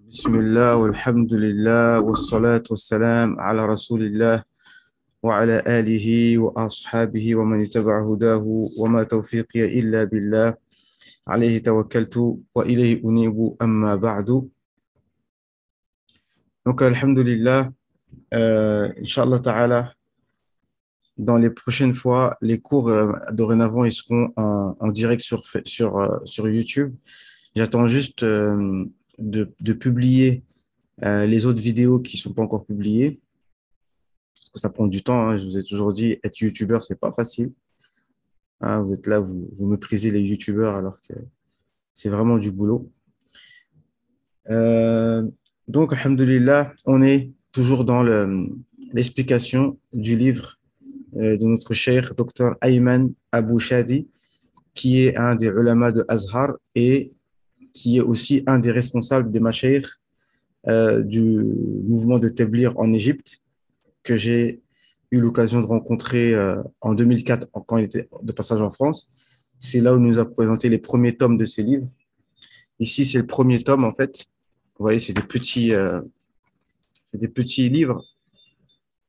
بسم الله والحمد لله والصلاة والسلام على رسول الله وعلى آله وأصحابه ومن اتبع هداه وما توفيقي إلا بالله عليه توكلت وإليه أنيب أما بعد. Donc, alhamdulillah, Inch'Allah Ta'ala, dans les prochaines fois, les cours dorénavant, ils seront en direct sur YouTube. J'attends juste de publier les autres vidéos qui ne sont pas encore publiées, parce que ça prend du temps, hein. Je vous ai toujours dit, être youtubeur, c'est pas facile, hein. Vous êtes là, vous méprisez les youtubeurs alors que c'est vraiment du boulot. Euh, donc, alhamdulillah, on est toujours dans l'explication du livre de notre cheikh, Dr Ayman Abu Shadi, qui est un des ulama de Azhar et qui est aussi un des responsables des mashaykh du mouvement de Tabligh en Égypte, que j'ai eu l'occasion de rencontrer en 2004 quand il était de passage en France. C'est là où il nous a présenté les premiers tomes de ses livres. Ici, c'est le premier tome, en fait. Vous voyez, c'est des petits livres.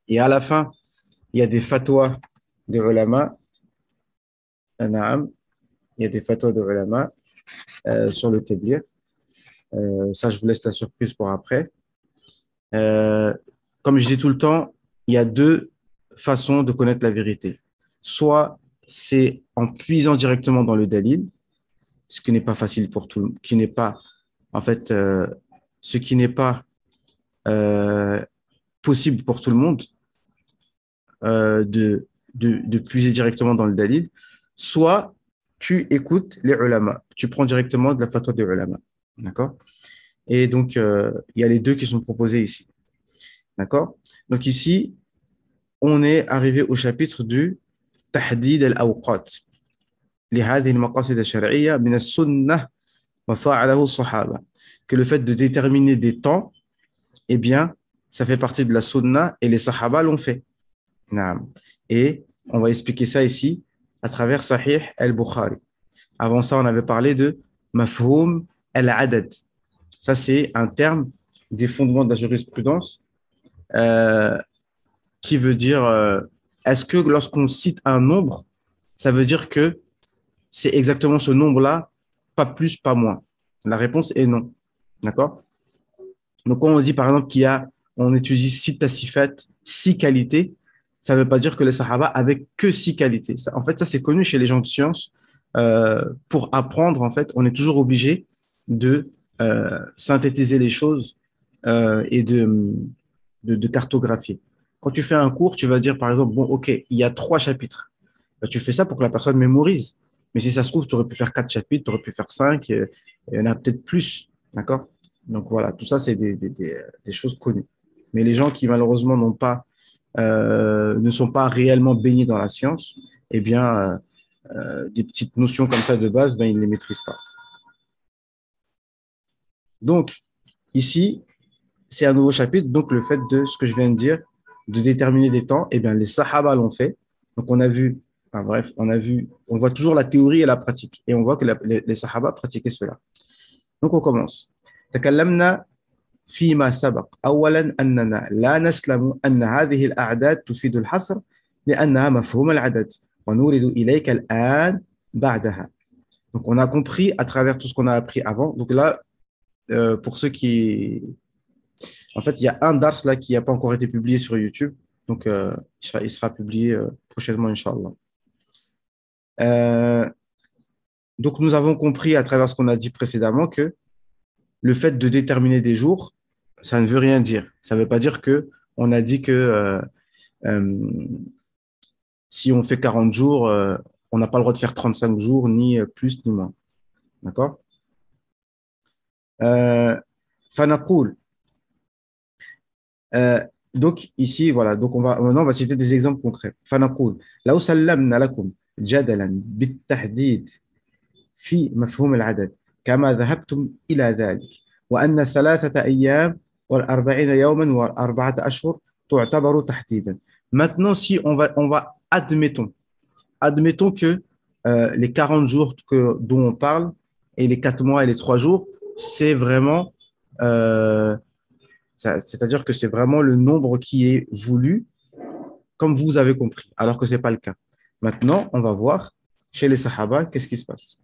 Et à la fin, il y a des fatwas de ulama. Naam. Il y a des fatwas de ulama sur le tabligh. Ça, je vous laisse la surprise pour après. Euh, Comme je dis tout le temps, il y a deux façons de connaître la vérité. Soit c'est en puisant directement dans le dalil, ce qui n'est pas facile pour tout, qui n'est pas, en fait, ce qui n'est pas euh, possible pour tout le monde de puiser directement dans le dalil. Soit tu écoutes les ulama, tu prends directement de la fatwa des ulama. D'accord? Et donc, il y a les deux qui sont proposés ici. D'accord? Donc ici, on est arrivé au chapitre du تحديد الأوقات لهذه المقاصد الشرعية من السنة وفعله الصحابة. Que le fait de déterminer des temps, eh bien, ça fait partie de la sunna et les sahaba l'ont fait. Naam. Et on va expliquer ça ici à travers Sahih al-Bukhari. Avant ça, on avait parlé de mafhum al-adad. Ça, c'est un terme des fondements de la jurisprudence euh, qui veut dire est-ce que lorsqu'on cite un nombre, ça veut dire que c'est exactement ce nombre-là, pas plus, pas moins? La réponse est non. D'accord? Donc, quand on dit par exemple on étudie six tasifat, six qualités, ça ne veut pas dire que les sahaba avaient que six qualités. Ça, en fait, ça c'est connu chez les gens de science. Pour apprendre, en fait, on est toujours obligé de synthétiser les choses et de cartographier. Quand tu fais un cours, tu vas dire par exemple, bon, ok, il y a trois chapitres. Ben, tu fais ça pour que la personne mémorise. Mais si ça se trouve, tu aurais pu faire quatre chapitres, tu aurais pu faire cinq, il y en a peut-être plus. D'accord? Donc voilà, tout ça, c'est des choses connues. Mais les gens qui malheureusement ne sont pas réellement baignés dans la science, eh bien, des petites notions comme ça de base, ben, ils ne les maîtrisent pas. Donc, ici, c'est un nouveau chapitre. Donc, le fait de ce que je viens de dire, de déterminer des temps, eh bien, les Sahaba l'ont fait. Donc, on a vu, enfin, bref, on voit toujours la théorie et la pratique. Et on voit que les Sahaba pratiquaient cela. Donc, on commence. تكلمنا فيما سبق أولا أننا لا نسلم أن هذه الأعداد تفيد الحصر لأنها مفهوم العدد ونورد إليك الآن بعدها. Donc, on a compris à travers tout ce qu'on a appris avant. Donc là, pour ceux qui, en fait, il y a un dars là qui n'a pas encore été publié sur YouTube. Donc, il sera publié prochainement, Inch'Allah. Euh, donc, nous avons compris à travers ce qu'on a dit précédemment que le fait de déterminer des jours, ça ne veut rien dire. Ça ne veut pas dire que on a dit que euh, si on fait 40 jours, on n'a pas le droit de faire 35 jours, ni plus, ni moins. D'accord? فنقول donc ici voilà donc on va citer des exemples concrets فنقول لو سلمنا لكم جدلا بالتحديد في مفهوم العدد كما ذهبتم إلى ذلك وأن 3 أيام والأربعين يوما وأربعة أشهر تعتبر تحديدا. Maintenant si on va admettons que les 40 jours dont on parle et les 4 mois et les 3 jours c'est vraiment euh, c'est-à-dire que c'est vraiment le nombre qui est voulu, comme vous avez compris, alors que ce n'est pas le cas. Maintenant, on va voir chez les Sahaba, qu'est-ce qui se passe.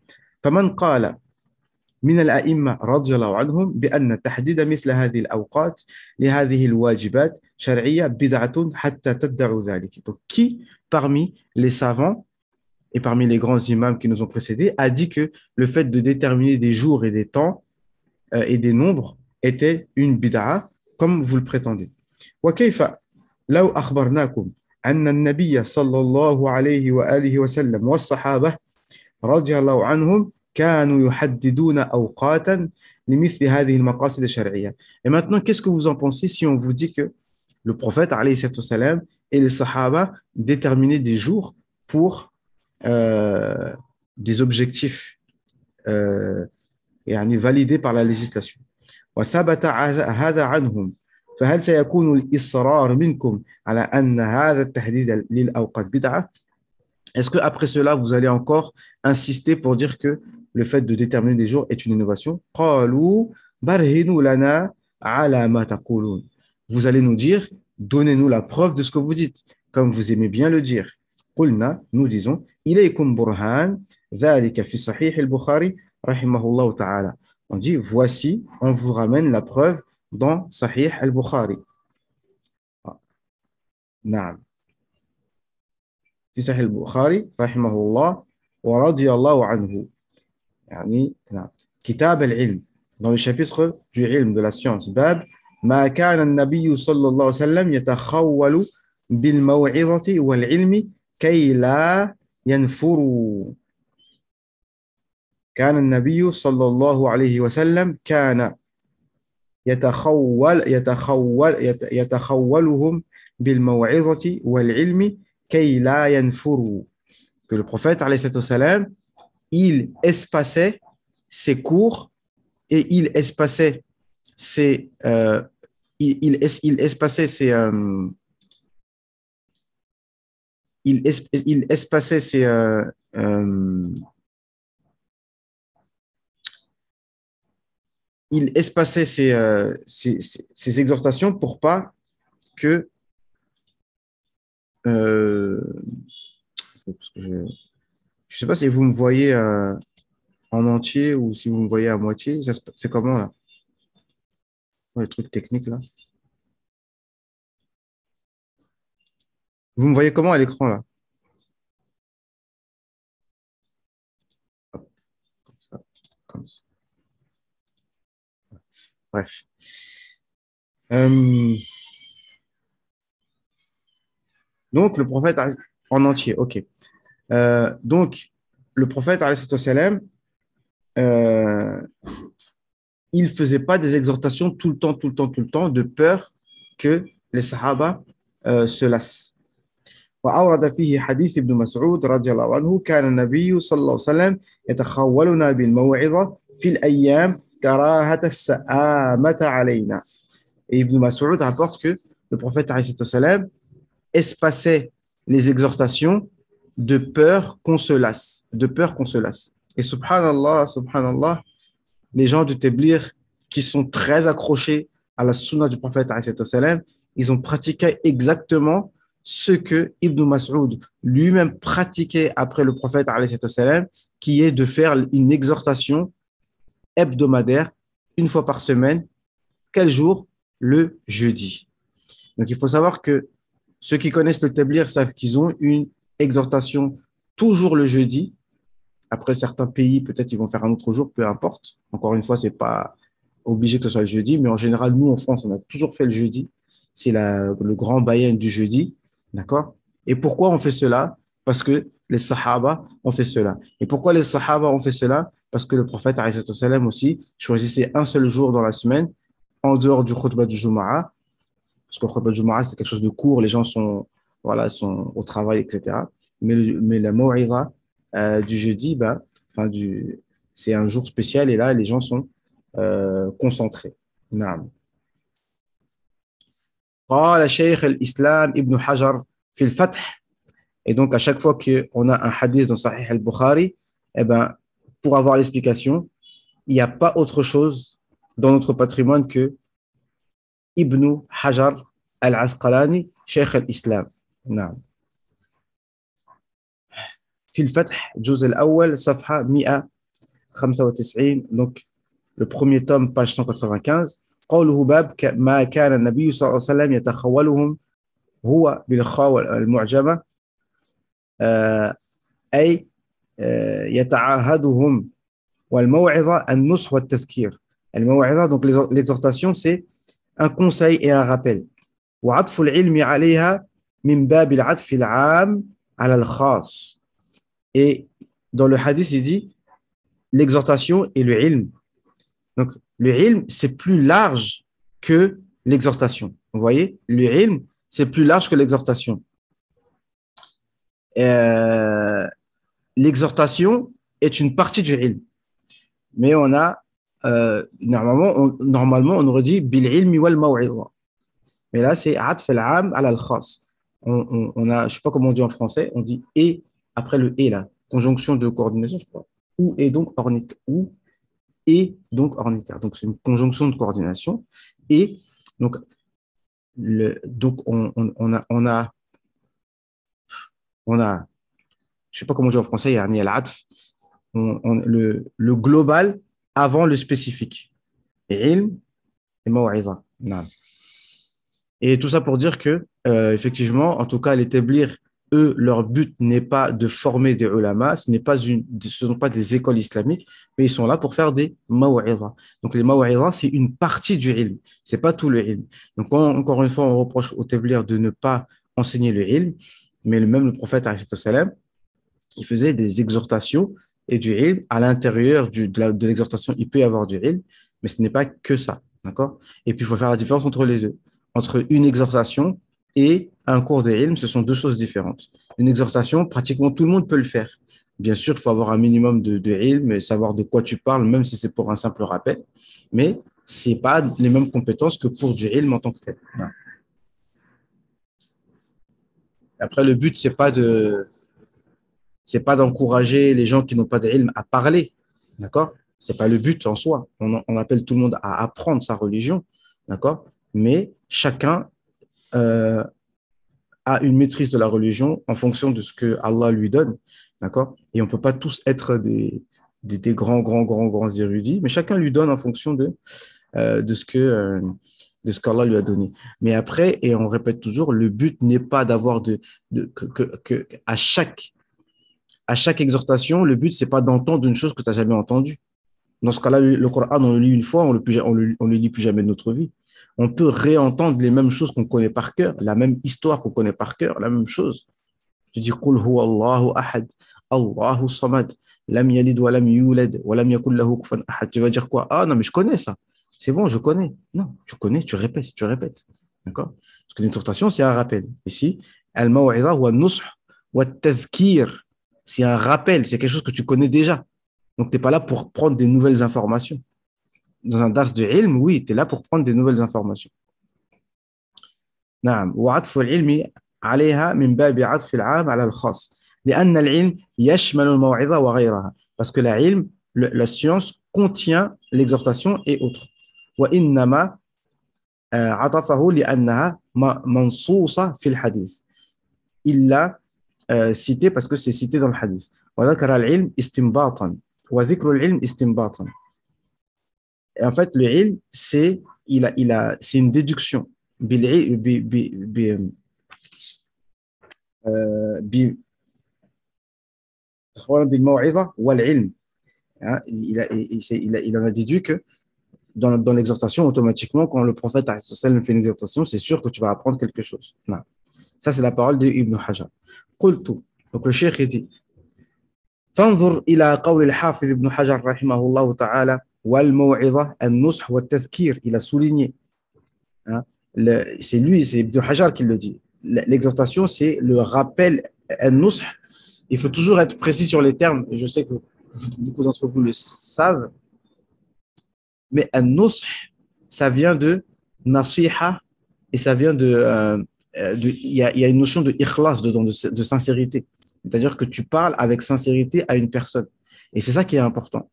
فمن قال من الأئمة رضي الله عنهم بأن تحديد مثل هذه الأوقات لهذه الواجبات شرعية بدعة حتى تدعوا ذلك. Donc, qui parmi les savants et parmi les grands imams qui nous ont précédés a dit que le fait de déterminer des jours et des temps et des nombres était une bid'a comme vous le prétendez. وكيف لو أخبرناكم أن النبي صلى الله عليه وآله وسلم والصحابة رضي الله عنهم كانوا يحددون أوقاتا لمثل هذه المقاصد الشرعية. Et maintenant, qu'est-ce que vous en pensez si on vous dit que le prophète alayhi salam et les sahaba déterminaient des jours pour des objectifs يعني validés par la législation. وثبت هذا عنهم فهل سيكون الإصرار منكم على أن هذا التحديد للأوقات بدعة؟ Est-ce qu'après cela, vous allez encore insister pour dire que le fait de déterminer des jours est une innovation? قالوا برهنوا لنا على ما تقولون. Vous allez nous dire, donnez-nous la preuve de ce que vous dites, comme vous aimez bien le dire. قلنا, nous disons, إليكم برهان ذلك في صحيح البخاري رحمه الله تعالى. On dit, voici, on vous ramène la preuve dans Sahih al-Bukhari. نعم. في صحيح البخاري رحمه الله ورضي الله عنه. يعني نعم. كتاب العلم dans le chapitre du ilm de la science باب ما كان النبي صلى الله عليه وسلم يتخول بالموعظة والعلم كي لا ينفروا. كان النبي صلى الله عليه وسلم كان يتخولهم بالموعظة والعلم كي لا ينفروا. Que le prophète alayhi salam, il espaçait ses cours et il espaçait ses il espaçait ses il espaçait ses il espaçait ses exhortations pour pas que parce que je ne sais pas si vous me voyez en entier ou si vous me voyez à moitié. C'est comment là? Les trucs techniques là. Vous me voyez comment à l'écran là? Hop, comme ça, comme ça. Bref. Donc, le prophète en entier, ok. Donc, le prophète, il ne faisait pas des exhortations tout le temps, tout le temps, tout le temps, de peur que les sahaba se lassent. وأورد فيه حديث ابن مسعود رضي الله عنه كان النبي صلى الله عليه وسلم يتخولنا بالموعظة في الأيام كراهة السآمة علينا. Et Ibn Mas'ud rapporte que le prophète espaçait les exhortations de peur qu'on se lasse, de peur qu'on se lasse. Et subhanallah, subhanallah, les gens du Téblir qui sont très accrochés à la sunna du prophète, ils ont pratiqué exactement ce que Ibn Mas'ud lui-même pratiquait après le prophète, qui est de faire une exhortation hebdomadaire, une fois par semaine. Quel jour? Le jeudi. Donc il faut savoir que ceux qui connaissent le Téblir savent qu'ils ont une exhortation toujours le jeudi. Après, certains pays, peut-être ils vont faire un autre jour, peu importe. Encore une fois, ce n'est pas obligé que ce soit le jeudi, mais en général, nous, en France, on a toujours fait le jeudi. C'est le grand bayan du jeudi. D'accord? Et pourquoi on fait cela? Parce que les sahaba ont fait cela. Et pourquoi les sahaba ont fait cela? Parce que le prophète, alayhi salam aussi, choisissait un seul jour dans la semaine, en dehors du khutbah du Juma'a. Parce que le khutbah du Juma'a, c'est quelque chose de court, les gens sont, voilà, sont au travail, etc. Mais la maw'iza du jeudi, c'est un jour spécial et là, les gens sont concentrés. Naam. قال شيخ الإسلام ابن حجر في الفتح. Et donc, à chaque fois qu'on a un hadith dans Sahih al-Bukhari, eh ben, pour avoir l'explication, il n'y a pas autre chose dans notre patrimoine que Ibn Hajar al-Asqalani, Cheikh al-Islam. نعم. في الفتح الجزء الأول صفحة 195 donc le premier tome page 195 قوله باب ما كان النبي صلى الله عليه وسلم يتخولهم هو بالخاء المعجمة أي يتعاهدهم والموعظة النصح والتذكير الموعظة donc l'exhortation c'est un conseil et un rappel وعطف العلم عليها من باب العطف العام على الخاص et dans le hadith il dit l'exhortation et le ilm donc le ilm c'est plus large que l'exhortation vous voyez le ilm c'est plus large que l'exhortation l'exhortation est une partie du ilm mais on a normalement on aurait dit bil ilmi wal maw'idha mais là c'est atf al am ala al khas on a je sais pas comment on dit en français on dit et après le et là conjonction de coordination je crois ou et donc ornic ou et donc ornicar donc c'est une conjonction de coordination et donc donc on a je sais pas comment on dit en français il y a al-atf le global avant le spécifique. Ilm et maw'iza. Et tout ça pour dire que, effectivement, en tout cas, l'établir, eux, leur but n'est pas de former des ulama, ce ne sont pas des écoles islamiques, mais ils sont là pour faire des maw'iza. Donc, les maw'iza, c'est une partie du ilm, c'est pas tout le ilm. Donc, encore une fois, on reproche au tablir de ne pas enseigner le ilm, mais même le prophète, alayhi salam, il faisait des exhortations et du ilm. À l'intérieur de l'exhortation, il peut y avoir du ilm, mais ce n'est pas que ça. D'accord? Et puis, il faut faire la différence entre les deux. Entre une exhortation et un cours de ilm, ce sont deux choses différentes. Une exhortation, pratiquement tout le monde peut le faire. Bien sûr, il faut avoir un minimum de ilm et savoir de quoi tu parles, même si c'est pour un simple rappel. Mais ce n'est pas les mêmes compétences que pour du ilm en tant que tel. Non. Après, le but, c'est pas d'encourager les gens qui n'ont pas d'ilm à parler, d'accord? C'est pas le but en soi. On appelle tout le monde à apprendre sa religion, d'accord? Mais chacun a une maîtrise de la religion en fonction de ce que Allah lui donne, d'accord? Et on peut pas tous être des grands érudits, mais chacun lui donne en fonction de ce qu'Allah lui a donné. Mais après, et on répète toujours, le but n'est pas d'avoir à chaque exhortation, le but, c'est pas d'entendre une chose que tu n'as jamais entendue. Dans ce cas-là, le Coran, on le lit une fois, on le lit plus jamais de notre vie. On peut réentendre les mêmes choses qu'on connaît par cœur, la même histoire qu'on connaît par cœur, la même chose. Je dis, Qul huwa Allahu ahad, Allahu samad, lam yalid wa lam yulad, wa lam yakul lahu kufuwan ahad. Tu vas dire quoi? Ah non, mais je connais ça. C'est bon, je connais. Non, tu connais, tu répètes, tu répètes. D'accord? Parce que l'exhortation, c'est un rappel. Ici, al-maw'iza wa nush wa tadhkir. C'est un rappel, c'est quelque chose que tu connais déjà. Donc, tu n'es pas là pour prendre des nouvelles informations. Dans un dars de ilm, oui, tu es là pour prendre des nouvelles informations. نعم وعطف العلم عليها من باب عطف العام على الخاص لأن العلم يشمل الموعظة وغيرها parce que la science contient l'exhortation et autres وإنما عطفه لأنها منصوصة في الحديث il l'a cité parce que c'est cité dans le hadith وذكر العلم استنباطا وذكر العلم استنباطا et en fait le ilm c'est c'est une déduction بالموعظة والعلم il en a déduit que dans l'exhortation automatiquement quand le prophète fait une exhortation c'est sûr que tu vas apprendre quelque chose non. Ça c'est la parole d'Ibn Hajar قلت donc le cheikh dit فانظر إلى قول الحافظ ابن حجر رحمه الله تعالى والموعظة النصح والتذكير il a souligné hein, c'est lui, c'est Ibn Hajar qui le dit. L'exhortation, c'est le rappel, un-nusх. Il faut toujours être précis sur les termes. Je sais que beaucoup d'entre vous le savent. Mais un-nusх, ça vient de nasiha et ça vient il y a une notion de ikhlas dedans, de sincérité. C'est-à-dire que tu parles avec sincérité à une personne. Et c'est ça qui est important.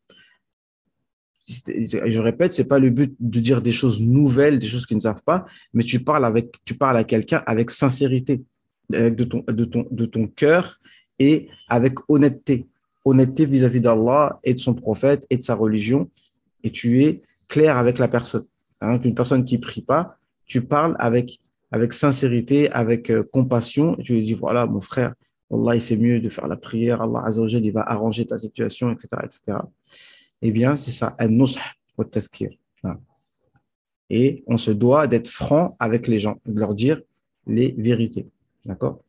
Je répète, c'est pas le but de dire des choses nouvelles, des choses qu'ils ne savent pas, mais tu parles à quelqu'un avec sincérité, de ton cœur et avec honnêteté. Honnêteté vis-à-vis d'Allah et de son prophète et de sa religion. Et tu es clair avec la personne. Hein, une personne qui prie pas, tu parles avec sincérité, avec compassion. Et tu lui dis, voilà, mon frère, Allah, c'est mieux de faire la prière. Allah Azza wa Jal, il va arranger ta situation, etc., etc. Eh bien, c'est ça, un-nush wa tazkir. Et on se doit d'être franc avec les gens, de leur dire les vérités. D'accord?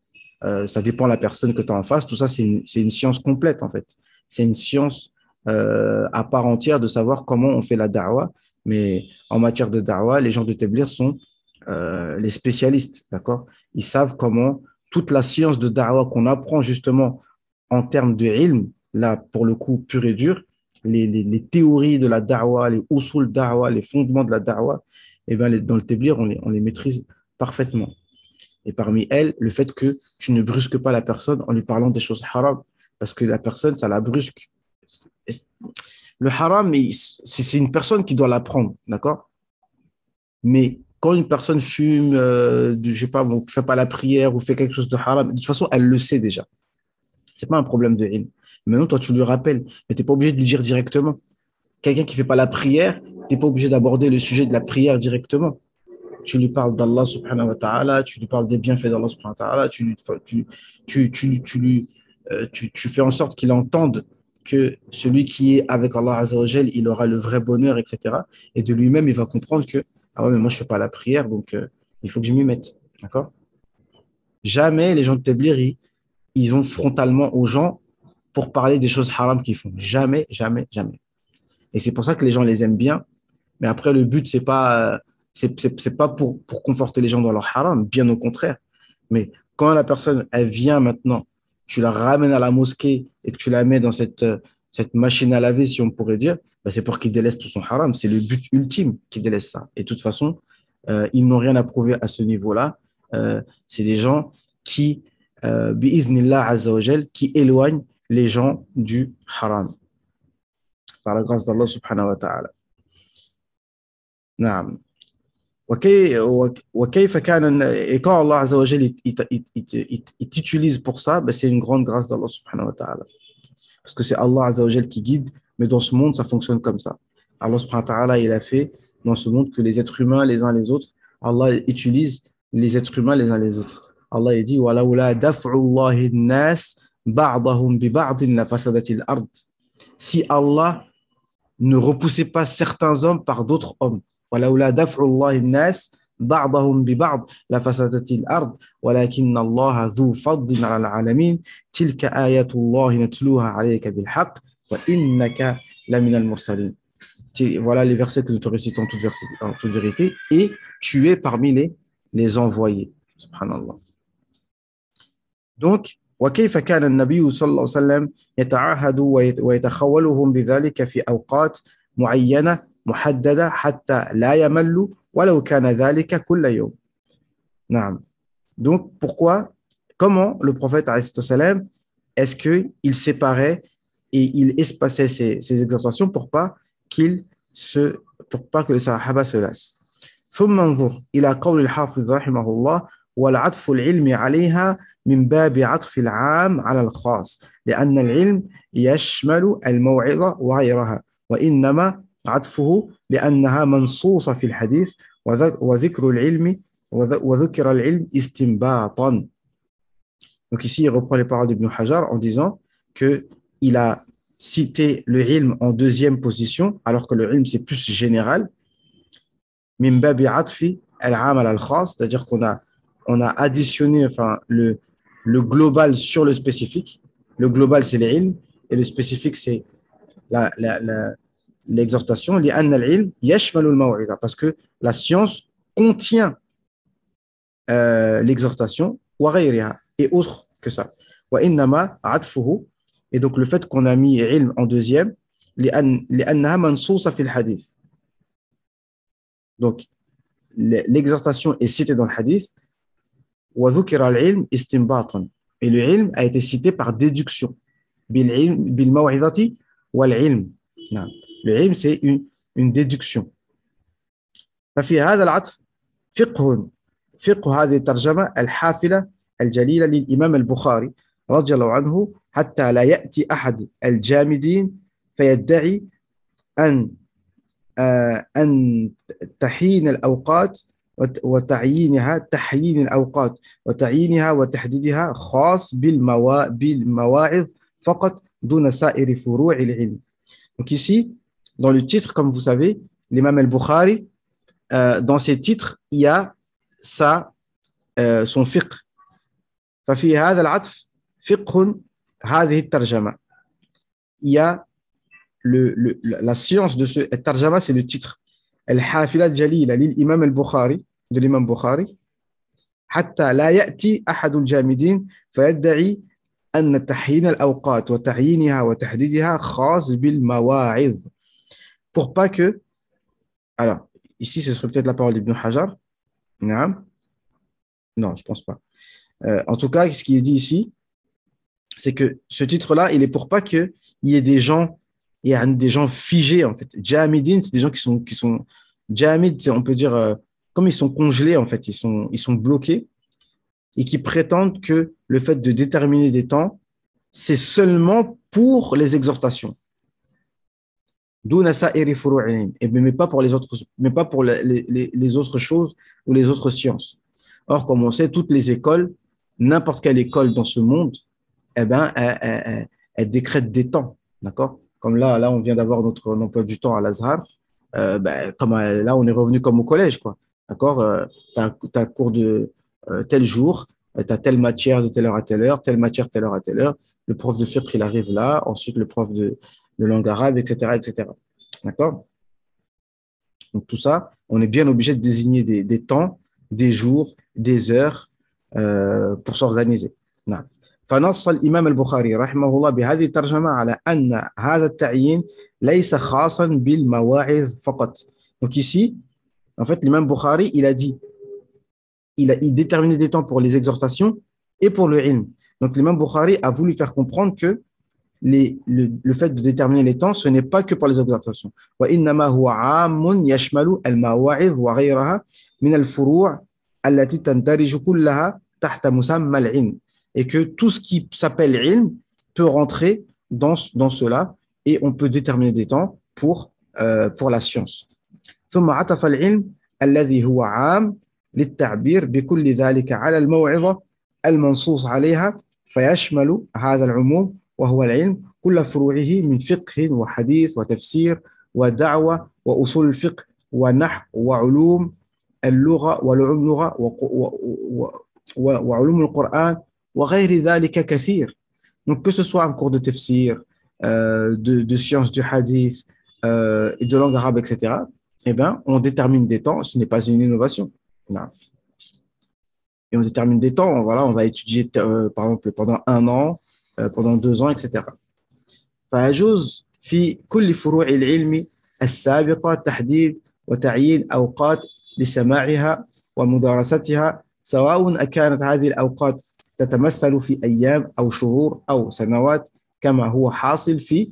Ça dépend de la personne que tu as en face. Tout ça, c'est une science complète, en fait. C'est une science à part entière de savoir comment on fait la da'wah. Mais en matière de da'wah, les gens de Teblir sont les spécialistes. D'accord? Ils savent comment toute la science de da'wah qu'on apprend justement en termes de ilm, là, pour le coup, pur et dur, les théories de la da'wah, les usul da'wah, les fondements de la da'wah, eh ben, dans le Teblir, on les maîtrise parfaitement. Et parmi elles, le fait que tu ne brusques pas la personne en lui parlant des choses haram, parce que la personne, ça la brusque. Le haram, c'est une personne qui doit l'apprendre, d'accord? Mais quand une personne fume, je sais pas, bon, fait pas la prière ou fait quelque chose de haram, de toute façon, elle le sait déjà. C'est pas un problème de ilm. Maintenant, toi, tu lui rappelles, mais tu n'es pas obligé de lui dire directement. Quelqu'un qui fait pas la prière, tu n'es pas obligé d'aborder le sujet de la prière directement. Tu lui parles d'Allah subhanahu wa ta'ala, tu lui parles des bienfaits d'Allah subhanahu wa ta'ala, tu fais en sorte qu'il entende que celui qui est avec Allah Azza wa Jal, il aura le vrai bonheur, etc. Et de lui-même, il va comprendre que, ah ouais, mais moi, je ne fais pas la prière, donc il faut que je m'y mette. D'accord? Jamais les gens de Tabligh, ils vont frontalement aux gens pour parler des choses haram qu'ils font. Jamais, jamais, jamais. Et c'est pour ça que les gens les aiment bien. Mais après, le but, c'est pas pour conforter les gens dans leur haram, bien au contraire. Mais quand la personne, elle vient maintenant, tu la ramènes à la mosquée et que tu la mets dans cette machine à laver, si on pourrait dire, bah, c'est pour qu'il délaisse tout son haram. C'est le but ultime qu'il délaisse ça. Et de toute façon, ils n'ont rien à prouver à ce niveau-là. C'est des gens qui, bi'iznillah azza wa jal, qui éloignent les gens du haram. Par la grâce d'Allah subhanahu wa ta'ala. نعم. وكيف كان et quand Allah Azza wa Jal il t'utilise pour ça, ben c'est une grande grâce d'Allah subhanahu wa ta'ala. Parce que c'est Allah Azza wa Jal qui guide, mais dans ce monde, ça fonctionne comme ça. Allah subhanahu wa ta'ala, il a fait dans ce monde que les êtres humains, les uns les autres, Allah utilise les êtres humains les uns les autres. Allah il dit وَلَوْلَا دَفْعُ اللَّهِ النَّاسِ بَعْضَهُمْ بِبَعْضٍ لَفَسَدَتِ الْأَرْضِ. Si Allah ne repoussez pas certains hommes par d'autres hommes. ولولا دفع الله الناس بعضهم ببعض لفسدت الأرض ولكن الله ذو فضل على العالمين تلك آيات الله نتلوها عليك بالحق وإنك لمن المرسلين. Voilà les versets que je te récite en toute vérité, et tu es parmi les envoyés. Subhanallah. Donc, وكيف كان النبي صلى الله عليه وسلم يتعهد ويتخولهم بذلك في أوقات معينة محددة حتى لا يمل ولو كان ذلك كل يوم. نعم. Donc, comment le prophète salam, est-ce qu'il séparait et il espaçait ses exhortations pour pas que les sahaba se lassent. ثم انظر إلى قول الحافظ رحمه الله والعطف العلمي عليها من باب عطف العام على الخاص لأن العلم يشمل الموعظة وغيرها وإنما عطفه لأنها منصوصة في الحديث وذكر العلم استنباطا. Donc ici, il reprend les paroles d'Ibn Hajar en disant qu'il a cité le ilm en deuxième position, alors que le ilm, c'est plus général. Min babi atfi al-am al-khas, c'est-à-dire qu'on a additionné le global sur le spécifique. Le global, c'est l'ilm, et le spécifique, c'est l'exhortation. لأن العلم يشمل الموعظة, parce que la science contient l'exhortation, وغيرها, et autre que ça. وإنما عطفه, et donc le fait qu'on a mis ilm en deuxième, لأنها منصوصة في الحديث. Donc, l'exhortation est citée dans le hadith. وذكر العلم استنباطا, et le ilm a été cité par déduction. بالموعظة والعلم. Le ilm, c'est une déduction. ففي هذا العطف فقه هذه الترجمة الحافلة الجليلة للإمام البخاري رضي الله عنه حتى لا يأتي أحد الجامدين فيدعي أن أن تحيين الأوقات تحيين الأوقات وتعيينها وتحديدها خاص بالمواعظ فقط دون سائر فروع العلم. Donc ici, dans le titre, comme vous savez, l'imam al-Bukhari, dans ses titres, il y a son fiqh. ففي هذا العطف فقه هذه الترجمة. Il y a la science de ce tarjama, c'est le titre. الحافلة الجليلة للإمام البخاري, de l'imam Bukhari, حتى لا يأتي أحد الجامدين فيدعي أن تحيين الأوقات وتعيينها وتحديدها خاص بالمواعظ. Pour pas que, alors ici ce serait peut-être la parole d'Ibn Hajar. Non, je pense pas. En tout cas, ce qui est dit ici, c'est que ce titre-là, il est pour pas qu'il y ait des gens, il y a des gens figés en fait. Jamidin, c'est des gens qui sont Jamid, on peut dire comme ils sont congelés en fait, ils sont bloqués et qui prétendent que le fait de déterminer des temps, c'est seulement pour les exhortations. Mais pas pour les autres, mais pas pour les autres choses ou les autres sciences. Or, comme on sait, toutes les écoles, n'importe quelle école dans ce monde, eh ben, elle décrète des temps, d'accord? Comme là, on vient d'avoir notre emploi du temps à l'Azhar. Comme là, on est revenu comme au collège, quoi. D'accord? Tu as cours de tel jour, tu as telle matière de telle heure à telle heure, telle matière telle heure à telle heure. Le prof de fiqh, il arrive là, ensuite le prof de langue arabe, etc., etc. D'accord? Donc, tout ça, on est bien obligé de désigner des temps, des jours, des heures pour s'organiser. نعم. فنص الإمام البخاري رحمه الله بهذه الترجمة على أن هذا التعيين ليس خاصا بالمواعظ فقط. Donc ici, en fait, l'imam Bukhari, il a dit, il déterminait des temps pour les exhortations et pour le ilm. Donc l'imam Bukhari a voulu faire comprendre que le fait de déterminer les temps, ce n'est pas que pour les exhortations. وإنما هو عام يشمل المواعظ وغيرها من الفروع التي تندرج كلها تحت مسمى العلم. Et que tout ce qui s'appelle ilm peut rentrer dans cela et on peut déterminer des temps pour la science. ثم عطف العلم الذي هو عام للتعبير بكل ذلك على الموعظة المنصوص عليها فيشمل هذا العموم وهو العلم كل فروعه من فقه وحديث وتفسير ودعوة وأصول الفقه ونحو وعلوم اللغة وعلوم اللغة وعلوم القرآن وغير ذلك كثير. Donc que ce soit un cours de tafsir, de sciences du hadith et de langue arabe, etc., eh ben, on détermine des temps, ce n'est pas une innovation. Non. Et on détermine des temps, voilà, on va étudier par exemple pendant 1 an, pendant 2 ans, etc. فيجوز في كل فروع العلم السابقة تحديد وتعيين أوقات لسماعها ومدارستها سواء أكانت هذه الأوقات تتمثل في أيام أو شهور أو سنوات كما هو حاصل في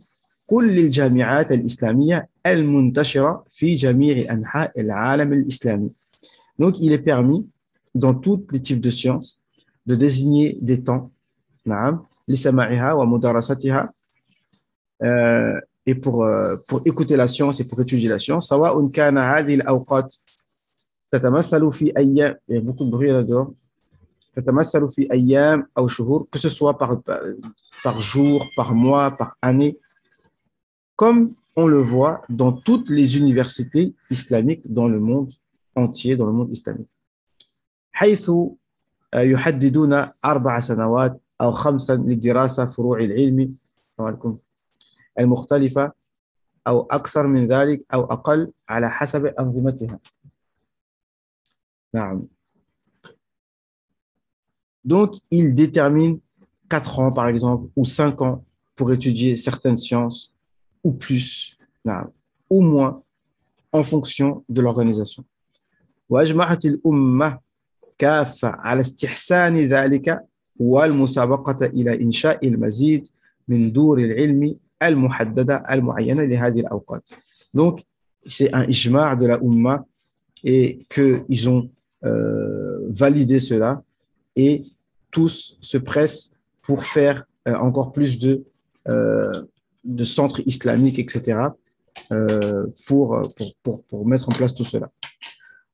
كل الجامعات الإسلامية المنتشرة في جميع أنحاء العالم الإسلامي. Donc, il est permis, dans tous les types de sciences, de désigner des temps, لسماعها ومدارستها, et pour écouter la science et pour étudier la science, سواء كان هذه الأوقات تتمثل في أيام, il y a beaucoup de bruit là-dehors, تتمثل في أيام أو شهور, que ce soit par jour, par mois, par année, comme on le voit dans toutes les universités islamiques dans le monde entier, dans le monde islamique. حيث يحددون 4 سنوات أو 5 لدراسة فروع العلم المختلفة أو أكثر من ذلك أو أقل على حسب أنظمتها. نعم. Donc, il détermine 4 ans, par exemple, ou 5 ans pour étudier certaines sciences, ou plus, ou moins, en fonction de l'organisation. وأجمعت الأمة كافة على استحسان ذلك والمسابقة إلى إنشاء المزيد من دور العلم المحددة المعينة لهذه الأوقات. Donc, c'est un ijma' de la Ummah et qu'ils ont validé cela et tous se pressent pour faire encore plus de centres islamiques, etc., pour mettre en place tout cela.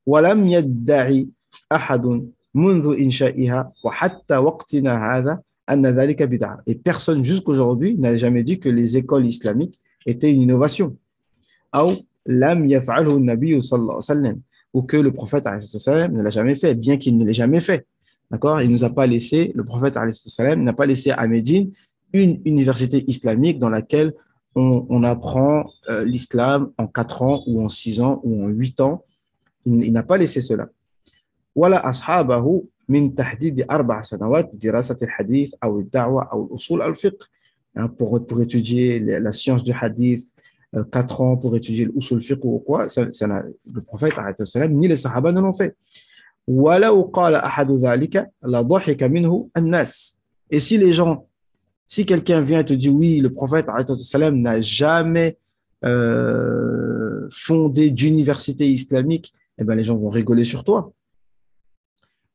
ولم يدعي أحد منذ إنشائها وحتى وقتنا هذا أن ذلك بدعة. Et personne jusqu'aujourd'hui n'a jamais dit que les écoles islamiques étaient une innovation. أو لم يفعله النبي صلى الله عليه وسلم, ou que le prophète alayhi salam ne l'a jamais fait, bien qu'il ne l'ait jamais fait. D'accord? Il nous a pas laissé, le prophète alayhi salam n'a pas laissé à Médine une université islamique dans laquelle on apprend l'islam en 4 ans ou en 6 ans ou en 8 ans. Il n'a pas laissé cela. ولا أصحابه من تحديد 4 سنوات دراسة الحديث أو الدعوة أو الأصول الفقه, pour étudier la science du hadith, 4 ans pour étudier l'usul fiqh ou quoi, le prophète ni les sahaba ne l'ont fait. ولو قال أحد ذلك لضحك منه الناس. Et si les gens, si quelqu'un vient et te dit oui, le prophète n'a jamais fondé d'université islamique, eh ben, les gens vont rigoler sur toi.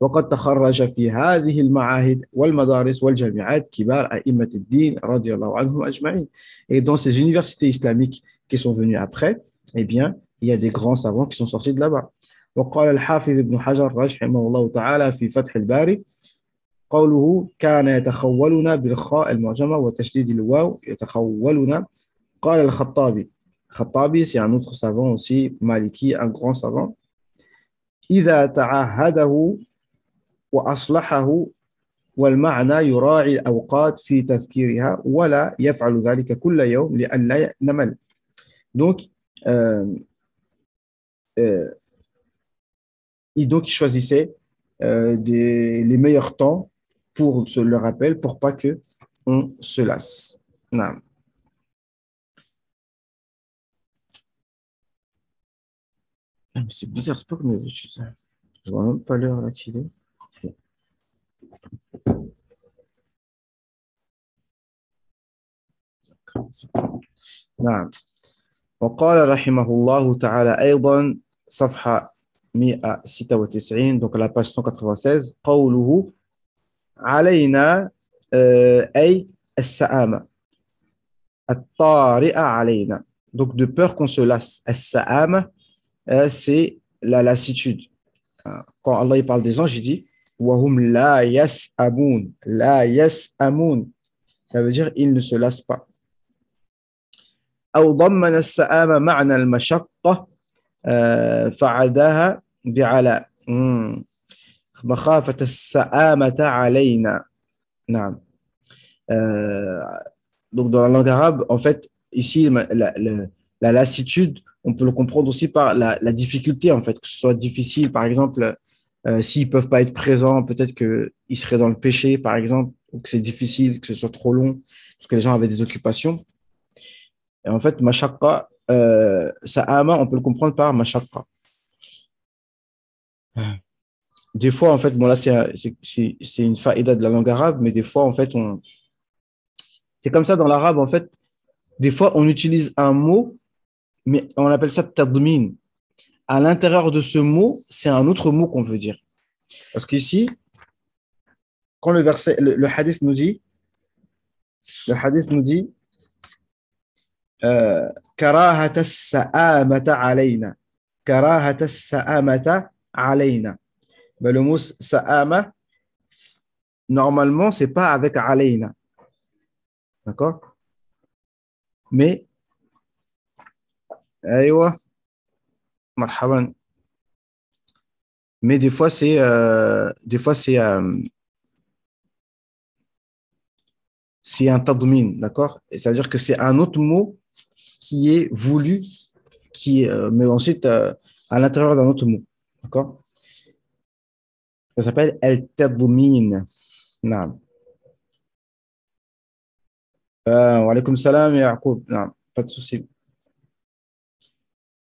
وقد تخرج في هذه المعاهد والمدارس والجامعات كبار أئمة الدين رضي الله عنهم أجمعين. Et dans ces universités islamiques qui sont venues après, eh bien, il y a des grands savants qui sont sortis de là-bas. وقال الحافظ ابن حجر رحمه الله تعالى في فتح الباري قوله كان يتخولنا بالخاء المعجمة وتشديد الواو يتخولنا. قال الخطابي, Khattabi, c'est un autre savant aussi, Maliki, un grand savant. إذا تعهده وأصلحه والمعنى يراعي الأوقات في تذكيرها ولا يفعل ذلك كل يوم لأن لا نمل. Donc, il choisissait les meilleurs temps pour le rappel, pour pas que on se lasse. Non. C'est bizarre, c'est pas comme d'habitude. Je vois même pas l'heure là qu'il est. نعم. وقال رحمه الله تعالى أيضا صفحة 196, donc à la page 196, قوله علينا أي السآمة الطارئة علينا, donc de peur qu'on se lasse. السآمة, c'est la lassitude. Quand Allah il parle des anges, il dit وهم لا يسأمون, لا يسأمون, ça veut dire ils ne se lassent pas. أو ضمن السآمة معنى المشقة فعداها بعلى مخافة السآمة علينا. نعم. Donc dans la langue arabe, en fait, ici, la lassitude, on peut le comprendre aussi par la difficulté, en fait, que ce soit difficile, par exemple, s'ils ne peuvent pas être présents, peut-être qu'ils seraient dans le péché, par exemple, ou que c'est difficile, que ce soit trop long, parce que les gens avaient des occupations. Et en fait, mashaqqa, sa'ama, on peut le comprendre par mashaqqa. Des fois, en fait, bon là, c'est une faïda de la langue arabe, mais des fois, en fait, c'est comme ça dans l'arabe, en fait, des fois, on utilise un mot, mais on appelle ça tadmin. À l'intérieur de ce mot, c'est un autre mot qu'on veut dire. Parce qu'ici, quand le hadith nous dit, كراهة السآمة علينا, كراهة السآمة علينا. Ben, le mot sa'ama, normalement, c'est pas avec alayna. D'accord? Mais, aywa, marhaban. Mais des fois, c'est un tadmin, d'accord? C'est-à-dire que c'est un autre mot qui est voulu, mais ensuite à l'intérieur d'un autre mot, d'accord? Ça s'appelle al-tadmin. Non. Wa alaykoum salam ya Yaqoub. Non, pas de souci.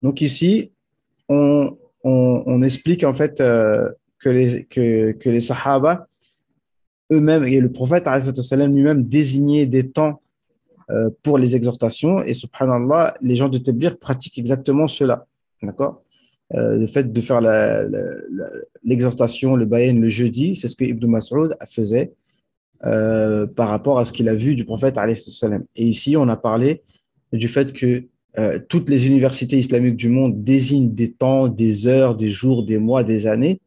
Donc ici, on explique en fait que les Sahaba eux-mêmes et le prophète alayhi salam lui-même désignaient des temps pour les exhortations. Et subhanallah, les gens de Tabligh pratiquent exactement cela. D'accord? Le fait de faire l'exhortation, le bayan le jeudi, c'est ce que Ibn Mas'ud faisait par rapport à ce qu'il a vu du prophète alayhi salam. Et ici, on a parlé du fait que toutes les universités islamiques du monde désignent des temps, des heures, des jours, des mois, des années.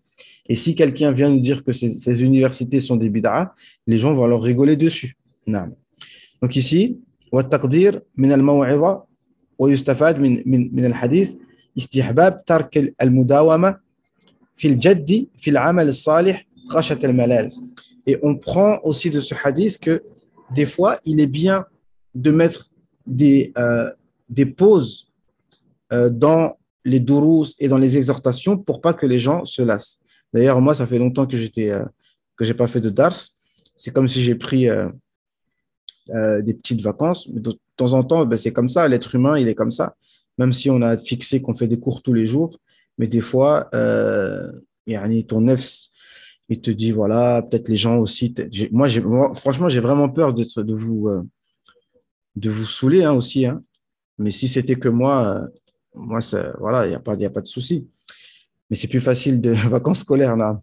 Et si quelqu'un vient nous dire que ces universités sont des bid'a, les gens vont leur rigoler dessus. Non. Donc ici, والتقدير من الموعظة ويستفاد من الحديث استحباب ترك المداومة في الجد في العمل الصالح خشية الملل. Et on prend aussi de ce hadith que des fois, il est bien de mettre des pauses dans les durous et dans les exhortations pour pas que les gens se lassent. D'ailleurs, moi, ça fait longtemps que j'ai pas fait de dars. C'est comme si j'ai pris des petites vacances. Mais de temps en temps, ben, c'est comme ça. L'être humain, il est comme ça. Même si on a fixé qu'on fait des cours tous les jours, mais des fois, ton nefs, il te dit, voilà, peut-être les gens aussi. Moi, franchement, j'ai vraiment peur de vous saouler hein, aussi. Hein. Mais si c'était que moi voilà, y a pas de souci. Mais c'est plus facile de vacances scolaires. Là.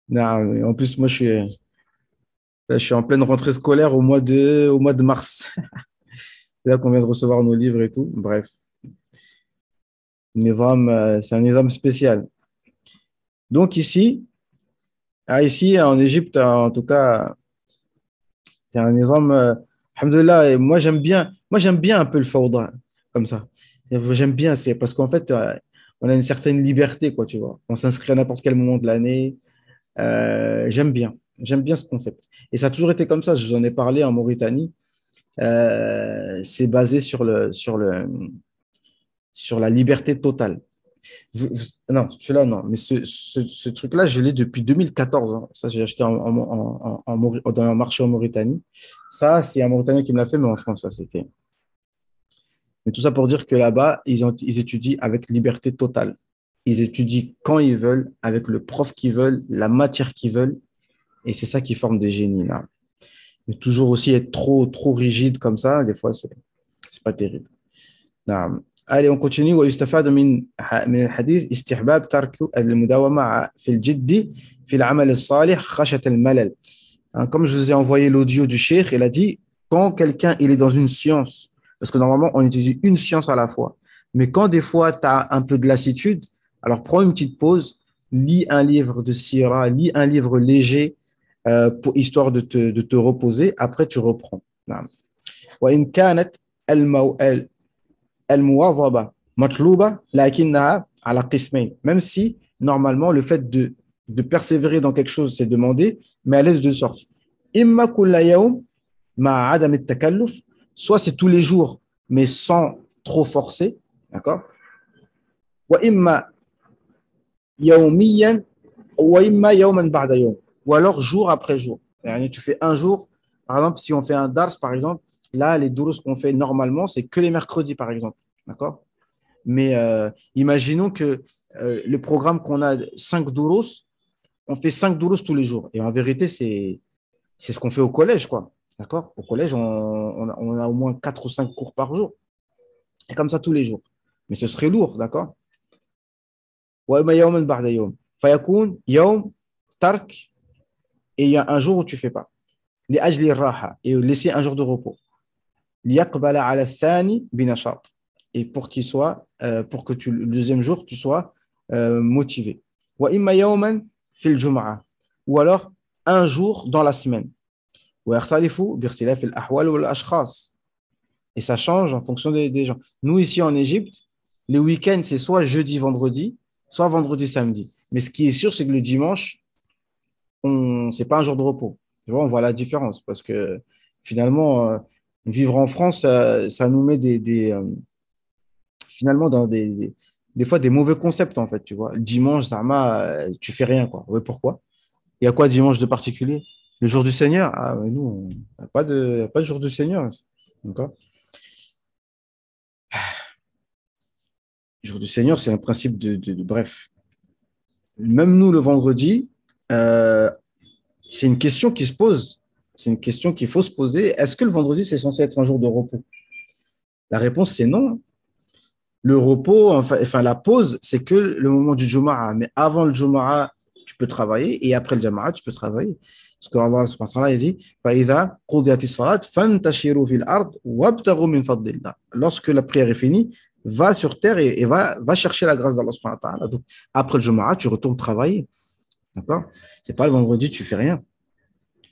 Non, en plus, moi, je suis en pleine rentrée scolaire au mois de mars. C'est là qu'on vient de recevoir nos livres et tout. Bref, c'est un nizam spécial. Donc ici en Égypte, en tout cas, c'est un nizam, alhamdoulilah, et moi j'aime bien un peu le fawda, comme ça. J'aime bien, c'est parce qu'en fait, on a une certaine liberté, quoi, tu vois. On s'inscrit à n'importe quel moment de l'année. J'aime bien ce concept. Et ça a toujours été comme ça. Je vous en ai parlé en Mauritanie. C'est basé sur la liberté totale. Non, celui-là, non. Mais ce truc-là, je l'ai depuis 2014. Hein. Ça, j'ai acheté dans un marché en Mauritanie. Ça, c'est un Mauritanien qui me l'a fait, mais en France, ça, c'était. Mais tout ça pour dire que là-bas, ils étudient avec liberté totale. Ils étudient quand ils veulent, avec le prof qu'ils veulent, la matière qu'ils veulent. Et c'est ça qui forme des génies, là. Mais toujours aussi être trop rigide comme ça, des fois, c'est pas terrible. نعم. Allez, on continue. ويستفاد من الحديث استحباب ترك المداومة في الجد في العمل الصالح خشية الملل. Comme je vous ai envoyé l'audio du cheikh, il a dit quand quelqu'un il est dans une science, parce que normalement on étudie une science à la fois, mais quand des fois tu as un peu de lassitude, alors prends une petite pause, lis un livre de sira, lis un livre léger histoire de te reposer, après tu reprends. نعم. وإن كانت المواظبة مطلوبة لكنها على قسمين. Même si, normalement, le fait de persévérer dans quelque chose, c'est demandé, mais à l'aide de sorte. إما كل يوم مع عدم التكلف, soit c'est tous les jours, mais sans trop forcer, d'accord? وإما يوميا وإما يوما بعد يوم, ou alors jour après jour. Tu fais un jour, par exemple, si on fait un dars, par exemple, là, les doulos qu'on fait normalement, c'est que les mercredis, par exemple. D'accord? Mais imaginons que le programme qu'on a 5 doulos, on fait 5 doulos tous les jours. Et en vérité, c'est ce qu'on fait au collège, quoi. D'accord? Au collège, on a au moins 4 ou 5 cours par jour. Et comme ça tous les jours. Mais ce serait lourd, d'accord? وَإِمَّا يَوْمًا بَعْدَ يَوْمٍ فَيَكُونُ يَوْمٌ تَرْكٍ. Et il y a un jour où tu ne fais pas. لأجل الراحة. Et laisser un jour de repos. ليقبل على الثاني بنشاط. Et pour pour que le deuxième jour, tu sois motivé. وإما يوما في الجمعة. Ou alors un jour dans la semaine. ويختلف باختلاف الأحوال والأشخاص. Et ça change en fonction des gens. Nous, ici en Égypte, les week-ends, c'est soit jeudi, vendredi, soit vendredi, samedi. Mais ce qui est sûr, c'est que le dimanche, c'est pas un jour de repos. Tu vois, on voit la différence parce que finalement, vivre en France, ça nous met finalement dans des fois des mauvais concepts en fait. Tu vois, dimanche, Zama, tu fais rien quoi. Ouais, pourquoi? Il y a quoi dimanche de particulier? Le jour du Seigneur? Ah, mais nous, on n'a pas de jour du Seigneur. D'accord? Le jour du Seigneur, c'est un principe bref. Même nous, le vendredi, c'est une question qui se pose. C'est une question qu'il faut se poser. Est-ce que le vendredi, c'est censé être un jour de repos? La réponse, c'est non. Le repos, enfin la pause, c'est que le moment du Juma'a. Mais avant le Juma'a, tu peux travailler et après le Jama'a, tu peux travailler. Parce que Allah subhanahu wa ta'ala, il dit فَإِذَا قُضِيَتِ الصَّلَاةُ فَانْتَشِرُوا فِي الْأَرْضِ وَابْتَغُوا مِنْ فَضْلِ اللَّهِ. Lorsque la prière est finie, va sur terre et va chercher la grâce d'Allah subhanahu wa ta'ala. Donc, après le Juma'a, tu retournes travailler. D'accord? C'est pas le vendredi, tu fais rien,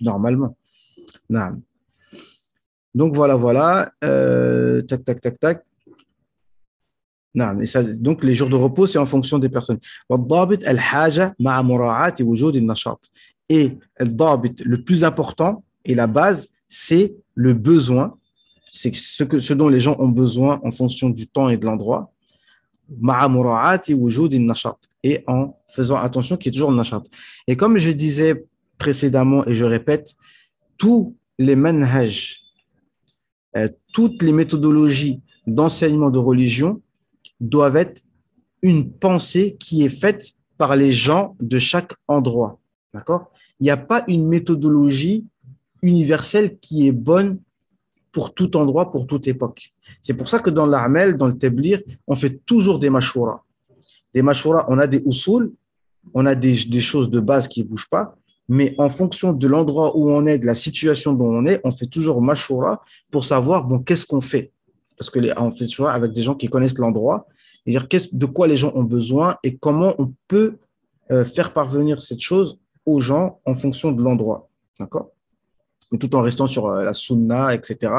normalement. Non. Donc, voilà. Tac, tac, tac, tac. Non, donc les jours de repos, c'est en fonction des personnes. والضابط الحاجة مع مراعاة وجود النشاط. Et le plus important et la base, c'est le besoin, c'est ce dont les gens ont besoin en fonction du temps et de l'endroit. مع مراعاة وجود النشاط. Et en faisant attention qu'il y ait toujours le nashat. Et comme je disais précédemment et je répète, tous les manhaj, toutes les méthodologies d'enseignement de religion doivent être une pensée qui est faite par les gens de chaque endroit. D'accord? Il n'y a pas une méthodologie universelle qui est bonne pour tout endroit, pour toute époque. C'est pour ça que dans l'A'mal, dans le Tablir, on fait toujours des mashura. Les mashura, on a des usul, on a des choses de base qui ne bougent pas, mais en fonction de l'endroit où on est, de la situation dont on est, on fait toujours mashura pour savoir, bon, qu'est-ce qu'on fait? Parce que on fait toujours avec des gens qui connaissent l'endroit, et dire de quoi les gens ont besoin et comment on peut faire parvenir cette chose aux gens en fonction de l'endroit. D'accord? Mais tout en restant sur la sunna, etc.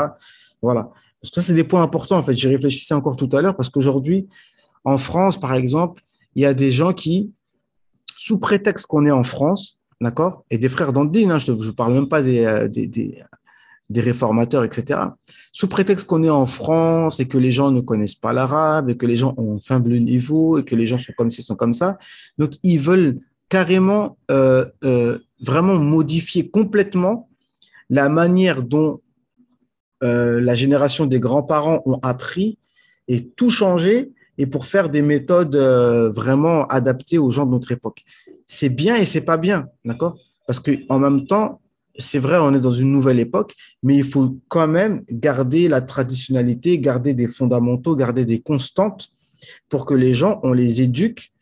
Voilà. Parce que ça, c'est des points importants, en fait. J'y réfléchissais encore tout à l'heure parce qu'aujourd'hui, en France, par exemple, il y a des gens qui, sous prétexte qu'on est en France, d'accord, et des frères dans le din, hein, je ne parle même pas des réformateurs, etc. Sous prétexte qu'on est en France et que les gens ne connaissent pas l'arabe et que les gens ont un faible niveau et que les gens sont comme ci, sont comme ça. Donc, ils veulent carrément vraiment modifier complètement la manière dont la génération des grands-parents ont appris et tout changer et pour faire des méthodes vraiment adaptées aux gens de notre époque. C'est bien et c'est pas bien, d'accord? Parce qu'en même temps, c'est vrai, on est dans une nouvelle époque, mais il faut quand même garder la traditionnalité, garder des fondamentaux, garder des constantes pour que les gens, on les éduque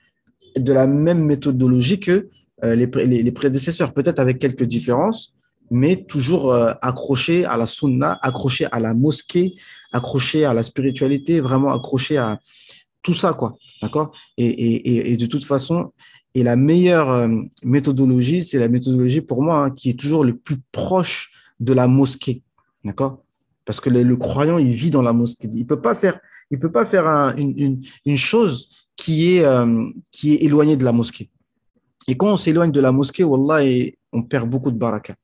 de la même méthodologie que les prédécesseurs, peut-être avec quelques différences, mais toujours accroché à la sunna, accroché à la mosquée, accroché à la spiritualité, vraiment accroché à tout ça, quoi. D'accord? Et de toute façon, et la meilleure méthodologie, c'est la méthodologie pour moi qui est toujours le plus proche de la mosquée. D'accord? Parce que le croyant, il vit dans la mosquée. Il peut pas faire une chose qui est éloignée de la mosquée. Et quand on s'éloigne de la mosquée, wallah, on perd beaucoup de baraka.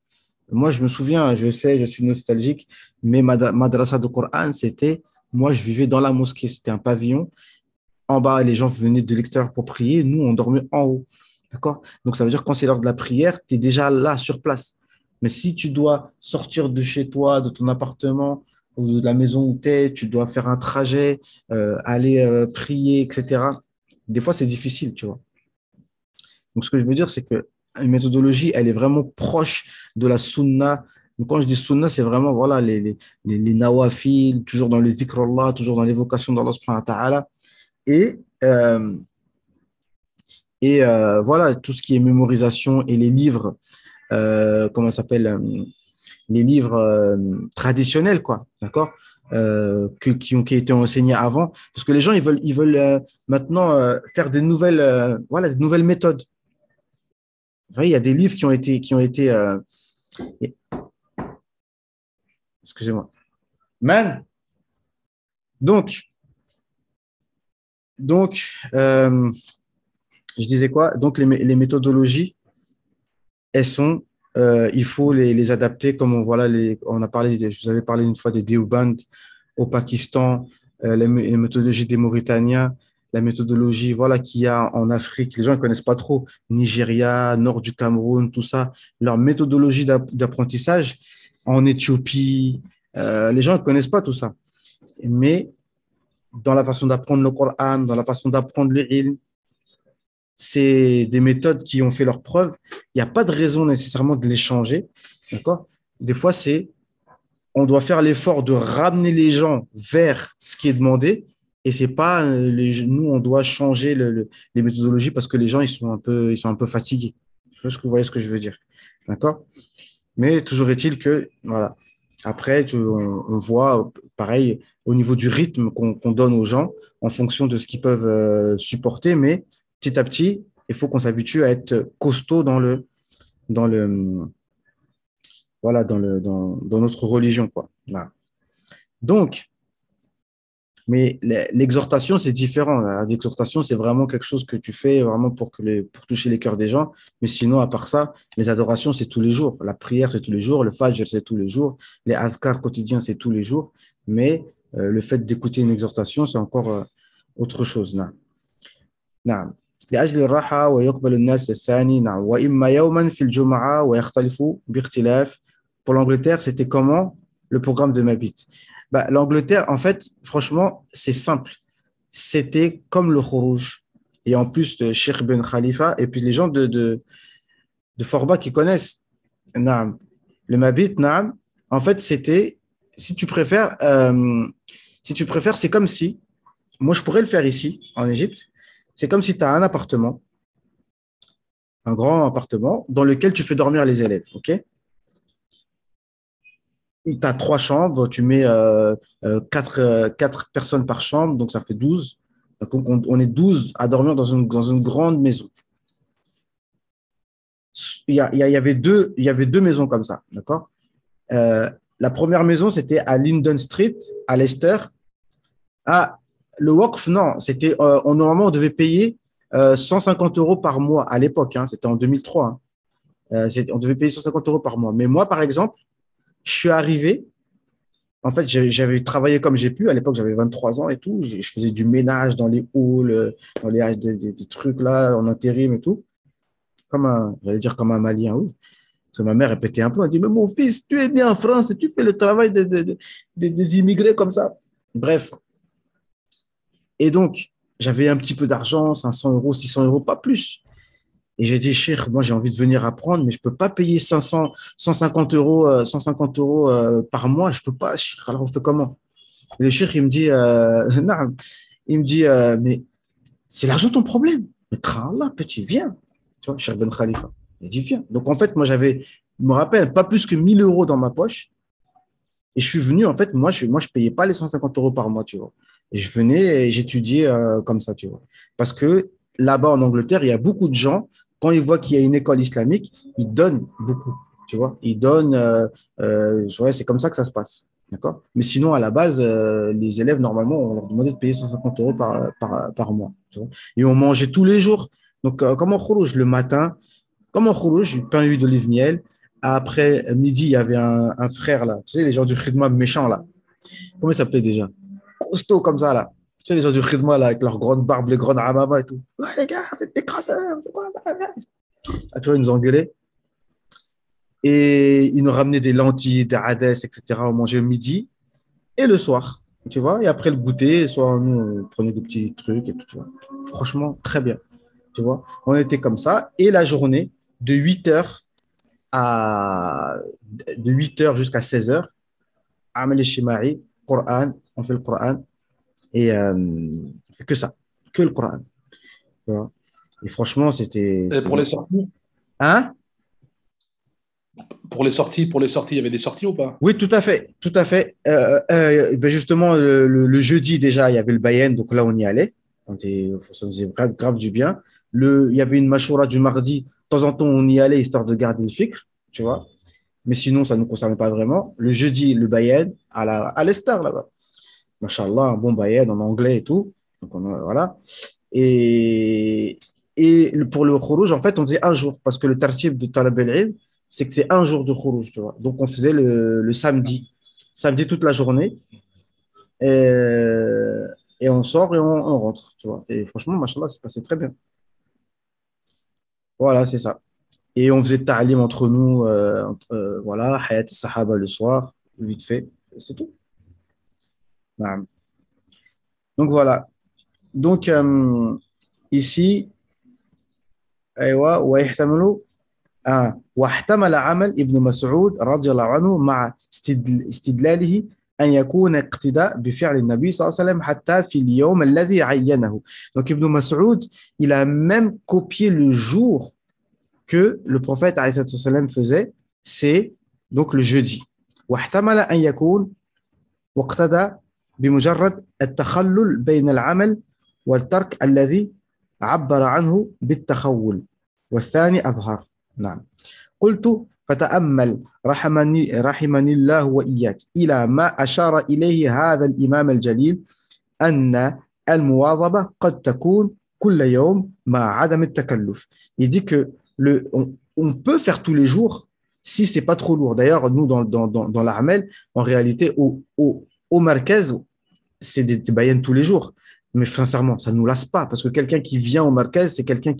Moi, je me souviens, je sais, je suis nostalgique, mais madrasa de Coran, moi, je vivais dans la mosquée. C'était un pavillon. En bas, les gens venaient de l'extérieur pour prier. Nous, on dormait en haut. D'accord? Donc, ça veut dire que quand c'est l'heure de la prière, tu es déjà là, sur place. Mais si tu dois sortir de chez toi, de ton appartement ou de la maison où tu es, tu dois faire un trajet, aller prier, etc. Des fois, c'est difficile, tu vois. Donc, ce que je veux dire, c'est que une méthodologie, elle est vraiment proche de la sunna. Donc, quand je dis sunna, c'est vraiment voilà, les nawafil, toujours dans le zikrullah, toujours dans l'évocation d'Allah subhanahu wa ta'ala. Et, euh, voilà, tout ce qui est mémorisation et les livres, comment ça s'appelle, les livres traditionnels, quoi, d'accord, qui ont été enseignés avant. Parce que les gens, ils veulent maintenant faire voilà, des nouvelles méthodes. Vous voyez, il y a des livres qui ont été excusez-moi. Man, donc, donc je disais quoi? Donc, les méthodologies, elles sont, il faut les adapter comme voilà, on a parlé, je vous avais parlé une fois des Deoband au Pakistan, les méthodologies des Mauritaniens, la méthodologie voilà, qu'il y a en Afrique. Les gens ne connaissent pas trop. Nigeria, nord du Cameroun, tout ça. Leur méthodologie d'apprentissage en Éthiopie, les gens ne connaissent pas tout ça. Mais dans la façon d'apprendre le Coran, dans la façon d'apprendre le ilm, c'est des méthodes qui ont fait leur preuve. Il n'y a pas de raison nécessairement de les changer. D'accord? Des fois, on doit faire l'effort de ramener les gens vers ce qui est demandé. Et c'est pas nous, on doit changer les méthodologies parce que les gens, ils sont un peu fatigués. Je sais que vous voyez ce que je veux dire. D'accord? Mais toujours est-il que, voilà. Après, on voit, pareil, au niveau du rythme qu'on donne aux gens en fonction de ce qu'ils peuvent supporter. Mais petit à petit, il faut qu'on s'habitue à être costaud dans le, voilà, dans notre religion, quoi. Voilà. Donc, mais l'exhortation, c'est différent. L'exhortation, c'est vraiment quelque chose que tu fais vraiment pour toucher les cœurs des gens. Mais sinon, à part ça, les adorations, c'est tous les jours. La prière, c'est tous les jours. Le fajr, c'est tous les jours. Les azkars quotidiens, c'est tous les jours. Mais le fait d'écouter une exhortation, c'est encore autre chose. نعم. نعم. لأجل الراحة ويقبل الناس الثاني نعم وإما يوما في الجمعة ويختلف باختلاف. Pour l'Angleterre, c'était comment le programme de Mabit? Bah, l'Angleterre, en fait, franchement, c'est simple. C'était comme le Khurouj. Et en plus, de Sheikh Ben Khalifa, et puis les gens de Forba qui connaissent, naam, le Mabit, naam, en fait, c'était, si tu préfères, c'est comme si, moi je pourrais le faire ici, en Égypte, c'est comme si tu as un appartement, un grand appartement, dans lequel tu fais dormir les élèves, ok? Tu as trois chambres, tu mets quatre personnes par chambre, donc ça fait 12. Donc on est 12 à dormir dans une grande maison. Il y avait deux maisons comme ça, d'accord? Euh, la première maison, c'était à Linden Street, à Leicester. Ah, le Waqf, non, normalement, on devait payer 150 euros par mois à l'époque, hein, c'était en 2003. Hein. On devait payer 150 euros par mois. Mais moi, par exemple, je suis arrivé. En fait, j'avais travaillé comme j'ai pu. À l'époque, j'avais 23 ans et tout. Je faisais du ménage dans les halls, dans des trucs là, en intérim et tout. J'allais dire comme un Malien, oui. Parce que ma mère répétait un peu. Elle dit, mais mon fils, tu es né en France et tu fais le travail des immigrés comme ça. Bref. Et donc, j'avais un petit peu d'argent, 500 euros, 600 euros, pas plus. Et j'ai dit, cher, moi, j'ai envie de venir apprendre, mais je peux pas payer 500, 150 euros par mois. Je peux pas. Alors, on fait comment? Le cheikh, il me dit, non. Il me dit, mais c'est l'argent ton problème. Mais Allah, petit, viens. Tu vois, Cheikh Ben Khalifa. Il dit, viens. Donc, en fait, moi, je me rappelle, pas plus que 1000 euros dans ma poche. Et je suis venu, en fait, moi, je payais pas les 150 euros par mois, tu vois. Et je venais et j'étudiais comme ça, tu vois. Parce que là-bas, en Angleterre, il y a beaucoup de gens, quand ils voient qu'il y a une école islamique, ils donnent beaucoup, tu vois. Ils donnent, ouais, c'est comme ça que ça se passe. D'accord? Mais sinon, à la base, les élèves, normalement, on leur demandait de payer 150 euros par mois. Tu vois. Et on mangeait tous les jours. Donc, comme en Khourouj, le matin, comme en Khourouj, pain, huile d'olive, miel. Après midi, il y avait un frère là. Tu sais, les gens du Khidma méchants là. Comment il s'appelait déjà? Costaud comme ça là. Tu sais, les gens du Khidma là, avec leurs grandes barbes, les grandes amabas et tout. Ouais, les gars, vous êtes des crasseurs, c'est quoi ça? Ah, tu vois, ils nous engueulaient. Et ils nous ramenaient des lentilles, des hadès, etc. On mangeait le midi et le soir. Tu vois, et après le goûter, soit nous, on prenait des petits trucs et tout. Tu vois. Franchement, très bien. Tu vois, on était comme ça. Et la journée, de 8 heures à de 8 heures jusqu'à 16 heures, Amal Shimari, Coran, on fait le Coran et on fait que ça, que le Coran. Tu vois. Et franchement, Et pour les sorties, Hein? pour les sorties, il y avait des sorties ou pas? Oui, tout à fait, tout à fait. Ben justement, le jeudi déjà, il y avait le Bayern, donc là on y allait. Ça faisait grave, grave du bien. Il y avait une Machoura du mardi. De temps en temps, on y allait histoire de garder le fikr, tu vois. Mais sinon, ça ne nous concernait pas vraiment. Le jeudi, le Bayern à l'Estar là-bas. Machallah, un bon Bayern en anglais et tout. Donc voilà. Et, pour le Khurouj, en fait, on faisait un jour parce que le tartib de Talab el-Ilm, c'est que c'est un jour de Khurouj, tu vois. Donc, on faisait le samedi, samedi toute la journée et, et on sort et on rentre, tu vois. Et franchement, machallah, c'est passé très bien. Voilà, c'est ça. Et on faisait ta'alim entre nous, voilà, Hayat Sahaba le soir, vite fait, c'est tout. Naam. Donc, voilà. Donc, ici, أيوة ويحتمل واحتمل عمل ابن مسعود رضي الله عنه مع استدلاله أن يكون اقتداء بفعل النبي صلى الله عليه وسلم حتى في اليوم الذي عينه. Donc Ibn Mas'ud, il a même copié le jour que le prophète alayhi sallam faisait, c'est donc le jeudi. واحتمل أن يكون واقتدى بمجرد التخلل بين العمل والترك الذي عبر عنه بالتخول والثاني أظهر. نعم. قلت فتأمل رحمني الله وإياك إلى ما أشار إليه هذا الإمام الجليل أن المواظبة قد تكون كل يوم مع عدم التكلف. Il dit que on peut faire tous les jours si c'est pas trop lourd. D'ailleurs, nous, dans l'Armel, en réalité, au Marquez, c'est des bayans tous les jours. Mais sincèrement, ça ne nous lasse pas. Parce que quelqu'un qui vient au Marquez, c'est quelqu'un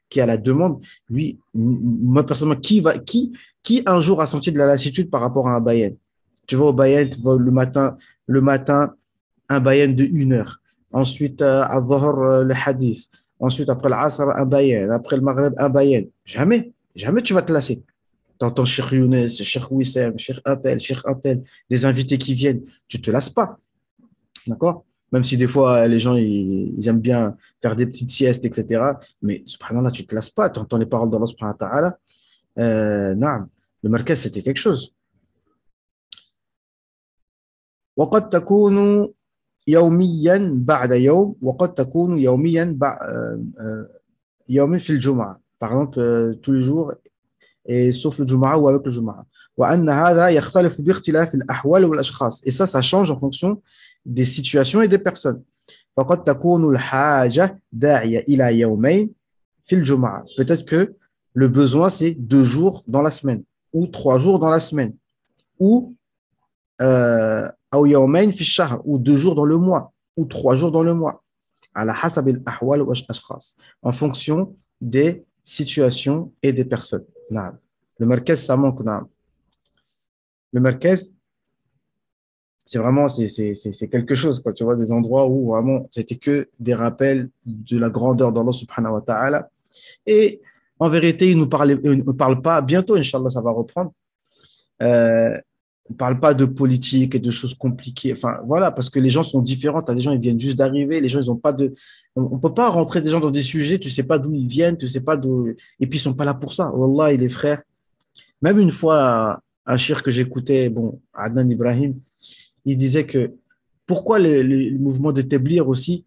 qui a la demande. Lui, moi, personnellement, qui un jour a senti de la lassitude par rapport à un bayan? Tu vas au bayan, tu vas le matin, un bayan de 1 heure. Ensuite, à Dhuhr, le hadith. Ensuite, après l'Asr, un bayan. Après le Maghreb, un bayan. Jamais tu vas te lasser. Tu entends Cheikh Younes, Cheikh Wissem, Cheikh Intel, des invités qui viennent. Tu ne te lasses pas. D'accord? Même si des fois, les gens, ils aiment bien faire des petites siestes, etc. Mais, subhanallah, tu ne te lasses pas. Tu entends les paroles d'Allah, subhanahu wa ta'ala. Non, le marquez, c'était quelque chose. وقد تكون يوميا بعد يوم وقد تكون يوميا يوم في الجمعة. Par exemple, tous les jours, et sauf le Jumu'ah ou avec le Jumu'ah. وأن هذا يختلف باختلاف الأحوال والأشخاص. Et ça change en fonction des situations et des personnes. فقد تكون الحاجة داعية إلى يومين في الجمعة. Peut-être que le besoin, c'est 2 jours dans la semaine, ou 3 jours dans la semaine, ou أو يومين في الشهر, ou 2 jours dans le mois, ou 3 jours dans le mois. على حسب الأحوال والأشخاص. En fonction des situations et des personnes. Non. Le marquez, ça manque. Non. Le marquez, c'est vraiment c'est quelque chose, quoi. Tu vois, des endroits où vraiment c'était que des rappels de la grandeur d'Allah subhanahu wa ta'ala. Et en vérité, il ne nous parle pas, bientôt, Inch'Allah, ça va reprendre. On ne parle pas de politique et de choses compliquées. Enfin, voilà, parce que les gens sont différents. Tu as des gens, ils viennent juste d'arriver. Les gens, ils ont pas de. On ne peut pas rentrer des gens dans des sujets, tu ne sais pas d'où ils viennent, tu ne sais pas d'où. Et puis, ils ne sont pas là pour ça. Wallah, les frères. Même une fois, un shir que j'écoutais, bon, Adnan Ibrahim, il disait que pourquoi le mouvement de Téblir aussi,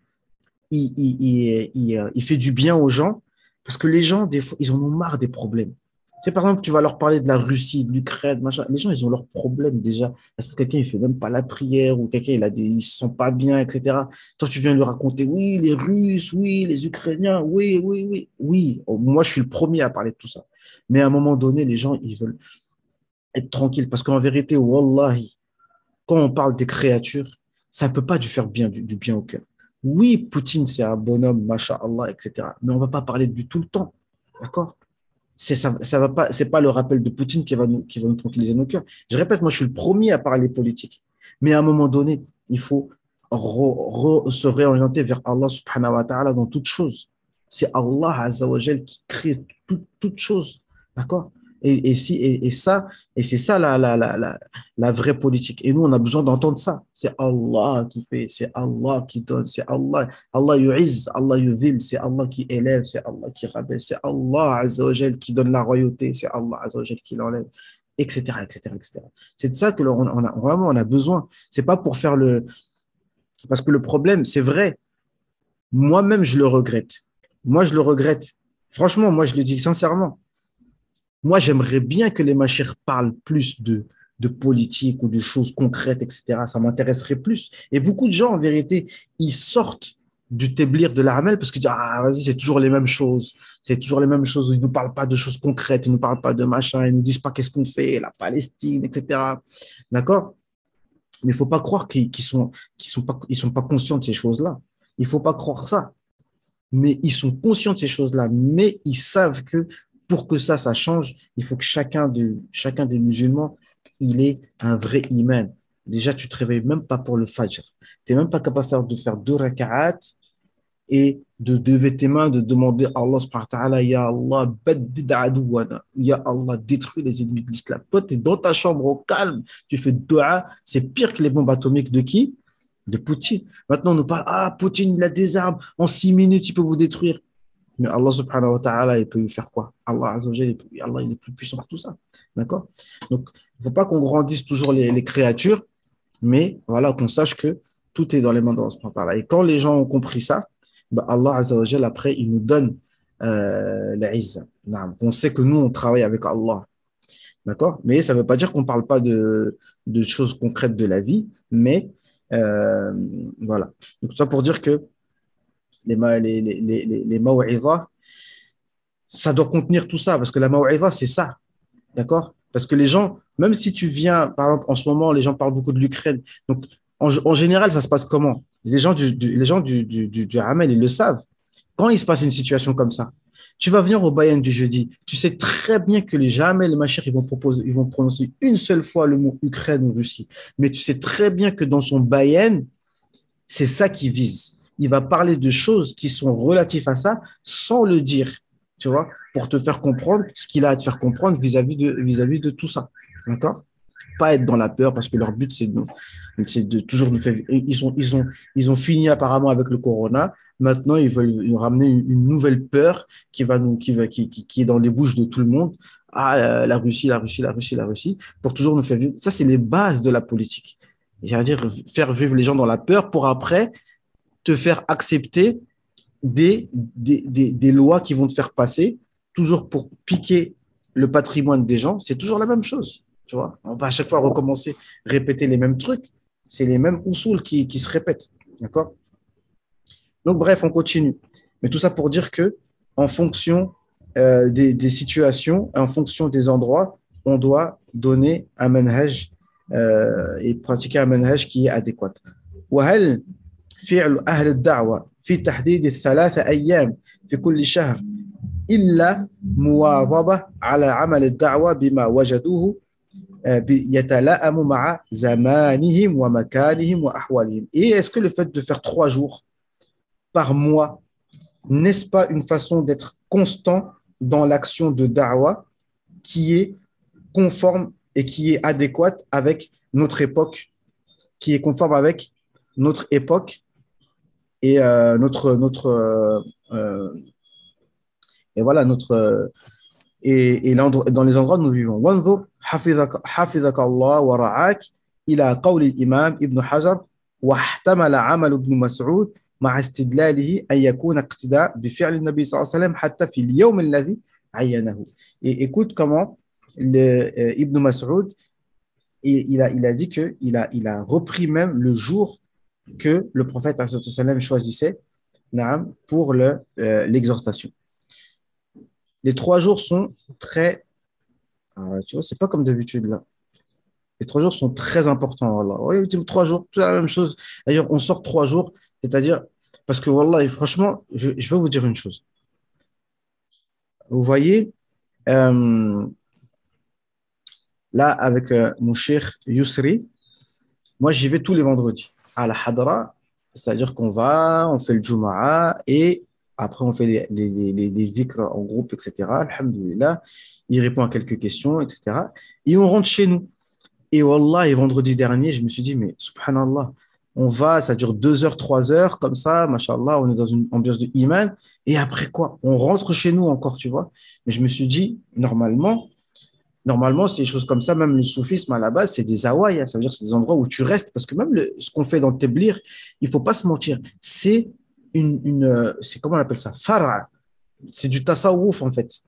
il fait du bien aux gens, parce que les gens, des fois, ils en ont marre des problèmes. Tu sais, par exemple, tu vas leur parler de la Russie, de l'Ukraine, machin. Les gens, ils ont leurs problèmes déjà. Parce que quelqu'un, il fait même pas la prière, ou quelqu'un, ils se sent pas bien, etc. Toi, tu viens lui raconter, oui, les Russes, oui, les Ukrainiens, oui, oui, oui, oui. Oh, moi, je suis le premier à parler de tout ça. Mais à un moment donné, les gens, ils veulent être tranquilles. Parce qu'en vérité, wallahi, quand on parle des créatures, ça ne peut pas du faire bien, du bien au cœur. Oui, Poutine, c'est un bonhomme, masha'Allah, etc. Mais on ne va pas parler de lui tout le temps. D'accord? Ça va pas, c'est pas le rappel de Poutine qui va nous tranquilliser nos cœurs. Je répète, moi, je suis le premier à parler politique. Mais à un moment donné, il faut se réorienter vers Allah subhanahu wa ta'ala dans toute chose. C'est Allah azza wa jal qui crée toute chose. D'accord? Et c'est ça la vraie politique. Et nous, on a besoin d'entendre ça. C'est Allah qui fait, c'est Allah qui donne, c'est Allah. Allah yu'izz, Allah yuzil, c'est Allah qui élève, c'est Allah qui rabaisse, c'est Allah azza wa jal qui donne la royauté, c'est Allah azza wa jal qui l'enlève, etc., etc., etc. C'est de ça que vraiment on a besoin. C'est pas pour faire le. Parce que le problème, c'est vrai, moi-même, je le regrette. Moi, je le regrette. Franchement, moi, je le dis sincèrement. Moi, j'aimerais bien que les machères parlent plus de politique ou de choses concrètes, etc. Ça m'intéresserait plus. Et beaucoup de gens, en vérité, ils sortent du téblir de l'Armel parce qu'ils disent, ah, vas-y, c'est toujours les mêmes choses. C'est toujours les mêmes choses. Ils ne nous parlent pas de choses concrètes. Ils ne nous parlent pas de machin. Ils ne nous disent pas qu'est-ce qu'on fait, la Palestine, etc. D'accord? Mais il ne faut pas croire qu'ils sont pas conscients de ces choses-là. Il ne faut pas croire ça. Mais ils sont conscients de ces choses-là. Mais ils savent que pour que ça change, il faut que chacun des musulmans, il ait un vrai iman. Déjà, tu ne te réveilles même pas pour le fajr. Tu n'es même pas capable de faire 2 raka'at et de lever tes mains, de demander à Allah subhanahu wa ta'ala, Ya Allah, baddid adouana, Ya Allah, détruis les ennemis de l'islam. Toi, tu es dans ta chambre au calme, tu fais dua, c'est pire que les bombes atomiques de qui? De Poutine. Maintenant, on nous parle, ah, Poutine, il a des armes, en 6 minutes, il peut vous détruire. Mais Allah subhanahu wa ta'ala, il peut lui faire quoi? Allah, Azza wa Jalla, Allah, il est plus puissant que tout ça. D'accord? Donc, il ne faut pas qu'on grandisse toujours les créatures, mais voilà, qu'on sache que tout est dans les mains d'Allah subhanahu wa ta'ala. Et quand les gens ont compris ça, bah Allah Azza wa Jalla, après, il nous donne la izza. On sait que nous, on travaille avec Allah. D'accord? Mais ça ne veut pas dire qu'on ne parle pas de choses concrètes de la vie, mais euh, voilà. Donc, ça pour dire que les maw'iza, ça doit contenir tout ça, parce que la maw'iza, c'est ça. D'accord? Parce que les gens, même si tu viens, par exemple, en ce moment, les gens parlent beaucoup de l'Ukraine. Donc, en général, ça se passe comment? Les gens du Hamel, ils le savent. Quand il se passe une situation comme ça, tu vas venir au Bayern du jeudi, tu sais très bien que les jamais les machins, ils vont prononcer une seule fois le mot Ukraine ou Russie. Mais tu sais très bien que dans son Bayern, c'est ça qu'il vise. Il va parler de choses qui sont relatives à ça sans le dire, tu vois, pour te faire comprendre ce qu'il a à te faire comprendre vis-à-vis de tout ça. D'accord? Pas être dans la peur parce que leur but, c'est de toujours nous faire. Ils ont fini apparemment avec le corona. Maintenant, ils veulent nous ramener une nouvelle peur qui est dans les bouches de tout le monde. Ah, la Russie, la Russie, la Russie, la Russie, pour toujours nous faire vivre. Ça, c'est les bases de la politique. C'est-à-dire faire vivre les gens dans la peur pour après te faire accepter des lois qui vont te faire passer, toujours pour piquer le patrimoine des gens. C'est toujours la même chose. Tu vois, on va à chaque fois recommencer, répéter les mêmes trucs. C'est les mêmes usul qui se répètent. D'accord? Donc, bref, on continue. Mais tout ça pour dire que, en fonction des situations, en fonction des endroits, on doit donner un manhaj et pratiquer un manhaj qui est adéquat. وهل فعل أهل الدعوة في تحديد ال3 أيام في كل شهر إلا مواظبة على عمل الدعوة بما وجدوه يتلائم مع زمانهم ومكانهم وأحوالهم. Et est-ce que le fait de faire 3 jours par mois, n'est-ce pas une façon d'être constant dans l'action de da'wah qui est conforme et qui est adéquate avec notre époque, qui est conforme avec notre époque et et voilà et dans les endroits où nous vivons. وانظر حفظك الله ورعاك إلى قول الإمام ابن حجر واحتمل عمل ابن مسعود مع استدلاله أن يكون اقتداء بفعل النبي صلى الله عليه وسلم حتى في اليوم الذي عينه. Et écoute comment Ibn Mas'ud il a dit qu'il a repris même le jour que le prophète sallam choisissait pour l'exhortation. Les 3 jours sont très... tu vois, c'est pas comme d'habitude là. Les 3 jours sont très importants. Wallah. Oui, 3 jours, c'est la même chose. D'ailleurs, on sort 3 jours, c'est-à-dire, parce que Wallah, franchement, je vais vous dire une chose. Vous voyez, là, avec mon cher Yousri, moi, j'y vais tous les vendredis à la Hadra, c'est-à-dire on fait le Juma'a et après, on fait les zikrs en groupe, etc. Alhamdulillah, il répond à quelques questions, etc. Et on rentre chez nous. Et Wallah, et vendredi dernier, je me suis dit, mais subhanallah, ça dure 2 heures, 3 heures, comme ça, mashallah, on est dans une ambiance de iman. Et après quoi? On rentre chez nous encore, tu vois. Mais je me suis dit, normalement, c'est des choses comme ça, même le soufisme à la base, c'est des awaya, ça veut dire que c'est des endroits où tu restes, parce que même ce qu'on fait dans le Teblir, il ne faut pas se mentir, c'est c'est comment on appelle ça? Far'a. C'est du tasawwuf en fait,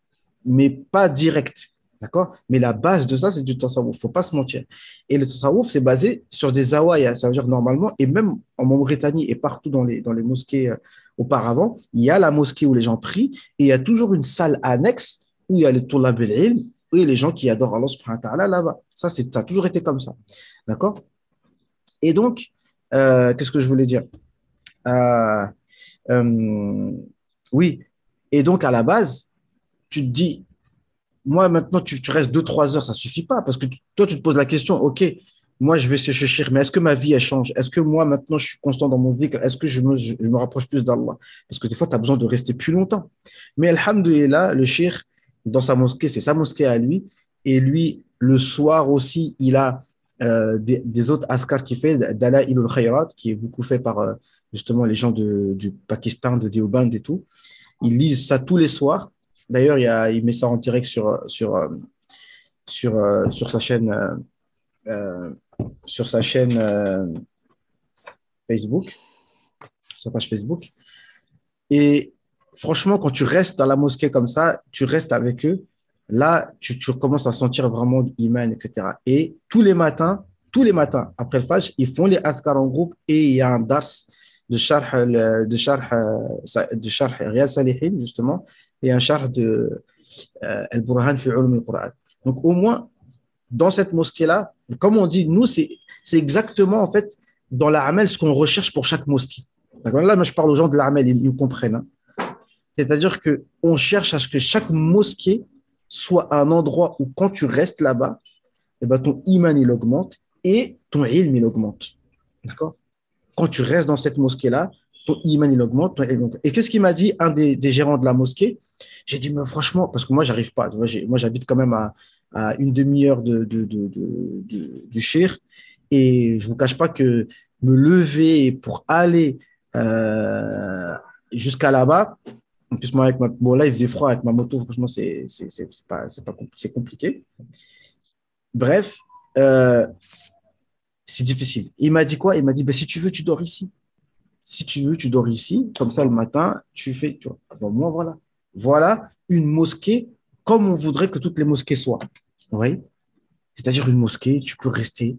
mais pas direct. D'accord? Mais la base de ça, c'est du tasawwuf. Il ne faut pas se mentir. Et le tasawwuf, c'est basé sur des awaya. Ça veut dire normalement, et même en Mauritanie et partout dans les mosquées auparavant, il y a la mosquée où les gens prient et il y a toujours une salle annexe où il y a les tulab al-ilm et les gens qui adorent Allah subhanahu wa ta'ala là-bas. Ça a toujours été comme ça. D'accord? Et donc, qu'est-ce que je voulais dire? Euh, euh, oui. Et donc, à la base, tu te dis, moi, maintenant, tu restes 2, 3 heures, ça suffit pas parce que toi, tu te poses la question, OK, moi, je vais sécher, mais est-ce que ma vie, elle change? Est-ce que moi, maintenant, je suis constant dans mon dhikr? Est-ce que je me rapproche plus d'Allah? Parce que des fois, tu as besoin de rester plus longtemps. Mais alhamdoulilah, le shir, dans sa mosquée, c'est sa mosquée à lui. Et lui, le soir aussi, il a des autres askars qu'il fait, Dalaïl al-Khayrat, qui est beaucoup fait par justement les gens du Pakistan, de Deoband et tout. Ils lisent ça tous les soirs. D'ailleurs, il met ça en direct sur sa chaîne. Euh, sur sa chaîne Facebook, sa page Facebook. Et franchement, quand tu restes dans la mosquée comme ça, tu restes avec eux, là, tu commences à sentir vraiment l'iman, etc. Et tous les matins, après le Fajr, ils font les askar en groupe et il y a un dars de Sharh Riyad Salihin, justement, et un Sharh de Al-Burhan fi Ulum al-Qur'an. Donc, au moins, dans cette mosquée-là, comme on dit, nous, c'est exactement, en fait, dans l'Amel, ce qu'on recherche pour chaque mosquée. D'accord. Là, moi, je parle aux gens de l'Amel, ils me comprennent. Hein. C'est-à-dire qu'on cherche à ce que chaque mosquée soit un endroit où, quand tu restes là-bas, eh ben, ton iman, il augmente et ton ilm, il augmente. D'accord. Quand tu restes dans cette mosquée-là, ton iman, il augmente. Et qu'est-ce qu'il m'a dit, un des gérants de la mosquée? J'ai dit, mais franchement, parce que moi, j'arrive pas. Tu vois, moi, j'habite quand même à une demi-heure du Shir. Et je ne vous cache pas que me lever pour aller jusqu'à là-bas, en plus, moi, bon, là, il faisait froid avec ma moto, franchement, c'est compliqué. Bref, c'est difficile. Il m'a dit quoi? Il m'a dit, ben, si tu veux, tu dors ici. Si tu veux, tu dors ici. Comme ça, le matin, tu fais. Tu vois. Bon, moi, voilà. Voilà une mosquée comme on voudrait que toutes les mosquées soient. Oui. C'est-à-dire une mosquée, tu peux rester,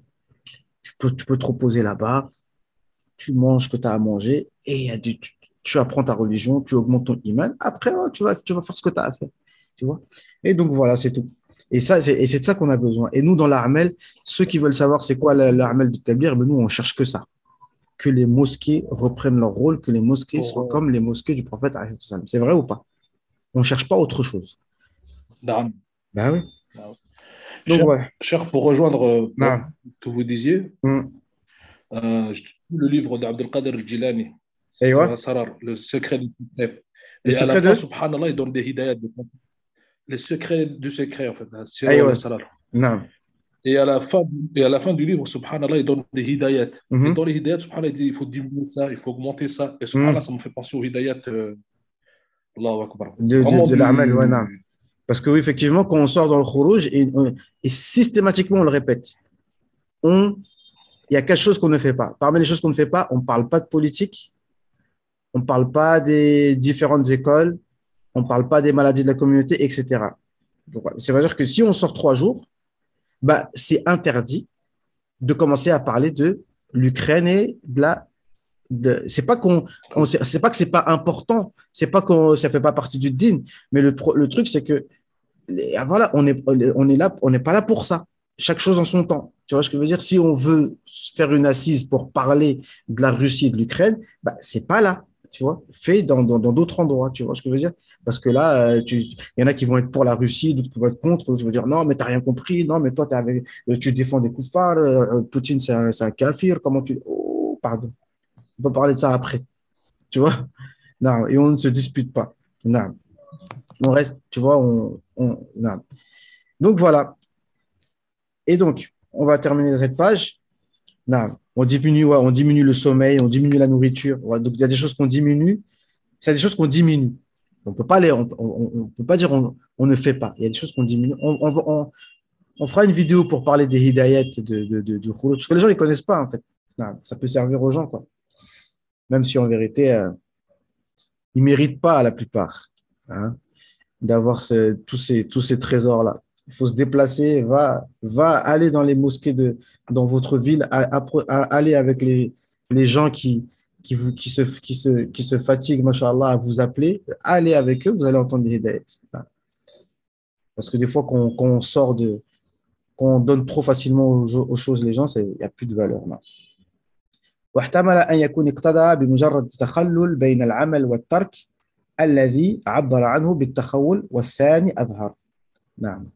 tu peux te reposer là-bas, tu manges ce que tu as à manger et tu apprends ta religion, tu augmentes ton iman. Après, tu vas faire ce que tu as à faire. Tu vois? Et donc, voilà, c'est tout. Et c'est de ça qu'on a besoin. Et nous, dans l'Armel, ceux qui veulent savoir c'est quoi l'Armel de Tablir, ben nous, on cherche que ça. Que les mosquées reprennent leur rôle, que les mosquées soient Pour, comme les mosquées du prophète. C'est vrai ou pas? On ne cherche pas autre chose. Naam. Ben oui. Naam. Donc, ouais. Cher, pour rejoindre Non. ce que vous disiez, je lis le livre d'Abdelkader al-Jilani, Et ouais. Sarar, Le secret du secret. Le Et à la secret fin, de. subhanallah, il donne des hidayats. Les secrets du secret, en fait, Et Sirah ouais. al-Sarar. Non. Et à la fin du livre, subhanallah, il donne des hidayats. Et Mhm. dans les hidayats, subhanallah, il dit il faut diminuer ça, il faut augmenter ça. Et subhanallah, Mhm. ça me fait penser aux hidayats. Allahu Akbar. De, de, Vraiment de l'Armel, ouais, non. du. Parce que oui, effectivement, quand on sort dans le Khurouj, et systématiquement, on le répète, il y a quelque chose qu'on ne fait pas. Parmi les choses qu'on ne fait pas, on ne parle pas de politique, on ne parle pas des différentes écoles, on ne parle pas des maladies de la communauté, etc. Donc, ça veut dire que si on sort 3 jours, bah, c'est interdit de commencer à parler de l'Ukraine et c'est pas c'est pas que c'est pas important, c'est pas que ça fait pas partie du din, mais le truc c'est que voilà, on est là, on n'est pas là pour ça. Chaque chose en son temps. Tu vois ce que je veux dire? Si on veut faire une assise pour parler de la Russie et de l'Ukraine, bah, c'est pas là. Tu vois, fait dans d'autres endroits. Tu vois ce que je veux dire? Parce que là, il y en a qui vont être pour la Russie, d'autres qui vont être contre, d'autres qui vont dire non, mais t'as rien compris, non, mais toi, tu défends des koufars, Poutine, c'est un kafir, comment tu. Oh, pardon. On peut parler de ça après. Tu vois? Non, et on ne se dispute pas. Non. On reste, tu vois, non. Donc voilà. Et donc, on va terminer cette page. Non, on diminue le sommeil, on diminue la nourriture. Donc, il y a des choses qu'on diminue. C'est des choses qu'on diminue. On peut pas on peut pas dire on ne fait pas. Il y a des choses qu'on diminue. On fera une vidéo pour parler des hidayat de Khouloud, parce que les gens ne les connaissent pas, en fait. Non, ça peut servir aux gens, quoi. Même si en vérité, ils ne méritent pas, la plupart, hein, d'avoir tous ces trésors-là. Il faut se déplacer, va aller dans les mosquées dans votre ville, aller avec les gens qui se fatiguent, machallah, à vous appeler, allez avec eux, vous allez entendre des hidayat. Parce que des fois, quand on donne trop facilement aux choses les gens, il n'y a plus de valeur. Non. واحتمل أن يكون اقتضى بمجرد تخلل بين العمل والترك الذي عبر عنه بالتخول والثاني أظهر. نعم.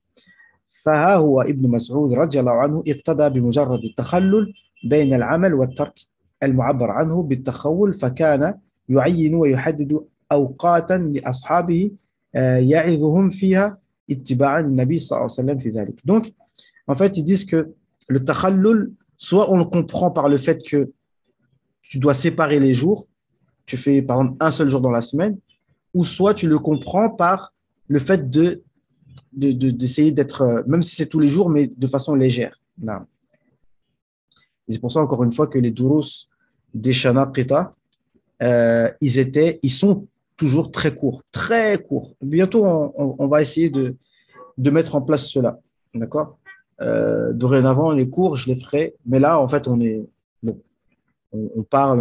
فها هو ابن مسعود رضي الله عنه اقتدى بمجرد التخلل بين العمل والترك المعبر عنه بالتخول فكان يعين ويحدد أوقاتا لأصحابه يعظهم فيها اتباعا النبي صلى الله عليه وسلم في ذلك. Donc, en fait, ils disent que le takhallul, soit on le comprend par le fait que tu dois séparer les jours, tu fais par exemple un seul jour dans la semaine, ou soit tu le comprends par le fait d'essayer d'être, même si c'est tous les jours, mais de façon légère. Non. Et c'est pour ça, encore une fois, que les durus des Shana Qita, ils sont toujours très courts, très courts. Bientôt, on va essayer de mettre en place cela. D'accord? Dorénavant, les cours, je les ferai. Mais là, en fait, bon, on parle,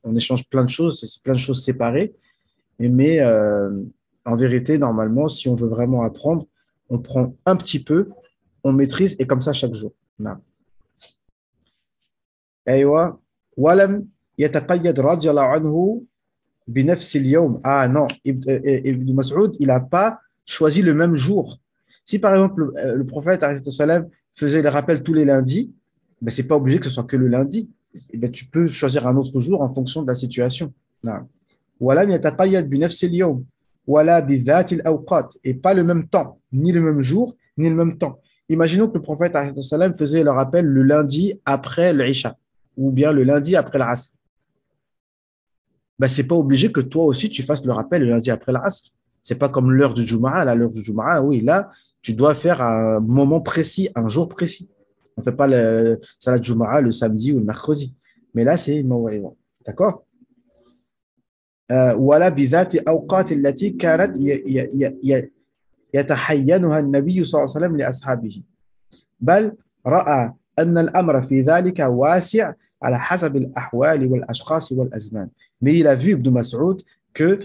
on échange plein de choses, c'est plein de choses séparées. Mais en vérité, normalement, si on veut vraiment apprendre, on prend un petit peu, on maîtrise et comme ça chaque jour. Non. أيوة ولم يتقيد رضي الله عنه بنفس اليوم. Ah non, Ibn Mas'ud, il n'a pas choisi le même jour. Si par exemple le prophète salam, faisait les rappels tous les lundis, ben, ce n'est pas obligé que ce soit que le lundi. Ben, tu peux choisir un autre jour en fonction de la situation. Non. ولم يتقيد بنفس اليوم ولا بذات الأوقات, et pas le même temps, ni le même jour, ni le même temps. Imaginons que le prophète salam, faisait le rappel le lundi après l'Isha ou bien le lundi après l'Asr. Ben, ce n'est pas obligé que toi aussi tu fasses le rappel le lundi après l'Asr. Ce n'est pas comme l'heure du Juma'a. L'heure du Juma'a, oui, là, tu dois faire un moment précis, un jour précis. On ne fait pas le salat Juma'a le samedi ou le mercredi. Mais là, c'est une mawa'idha. D'accord? ولا بذات أوقات التي كانت يتحينها النبي صلى الله عليه وسلم لأصحابه بل رأى أن الأمر في ذلك واسع على حسب الأحوال والأشخاص والأزمان. Mais il a vu Ibn Mas'ud que,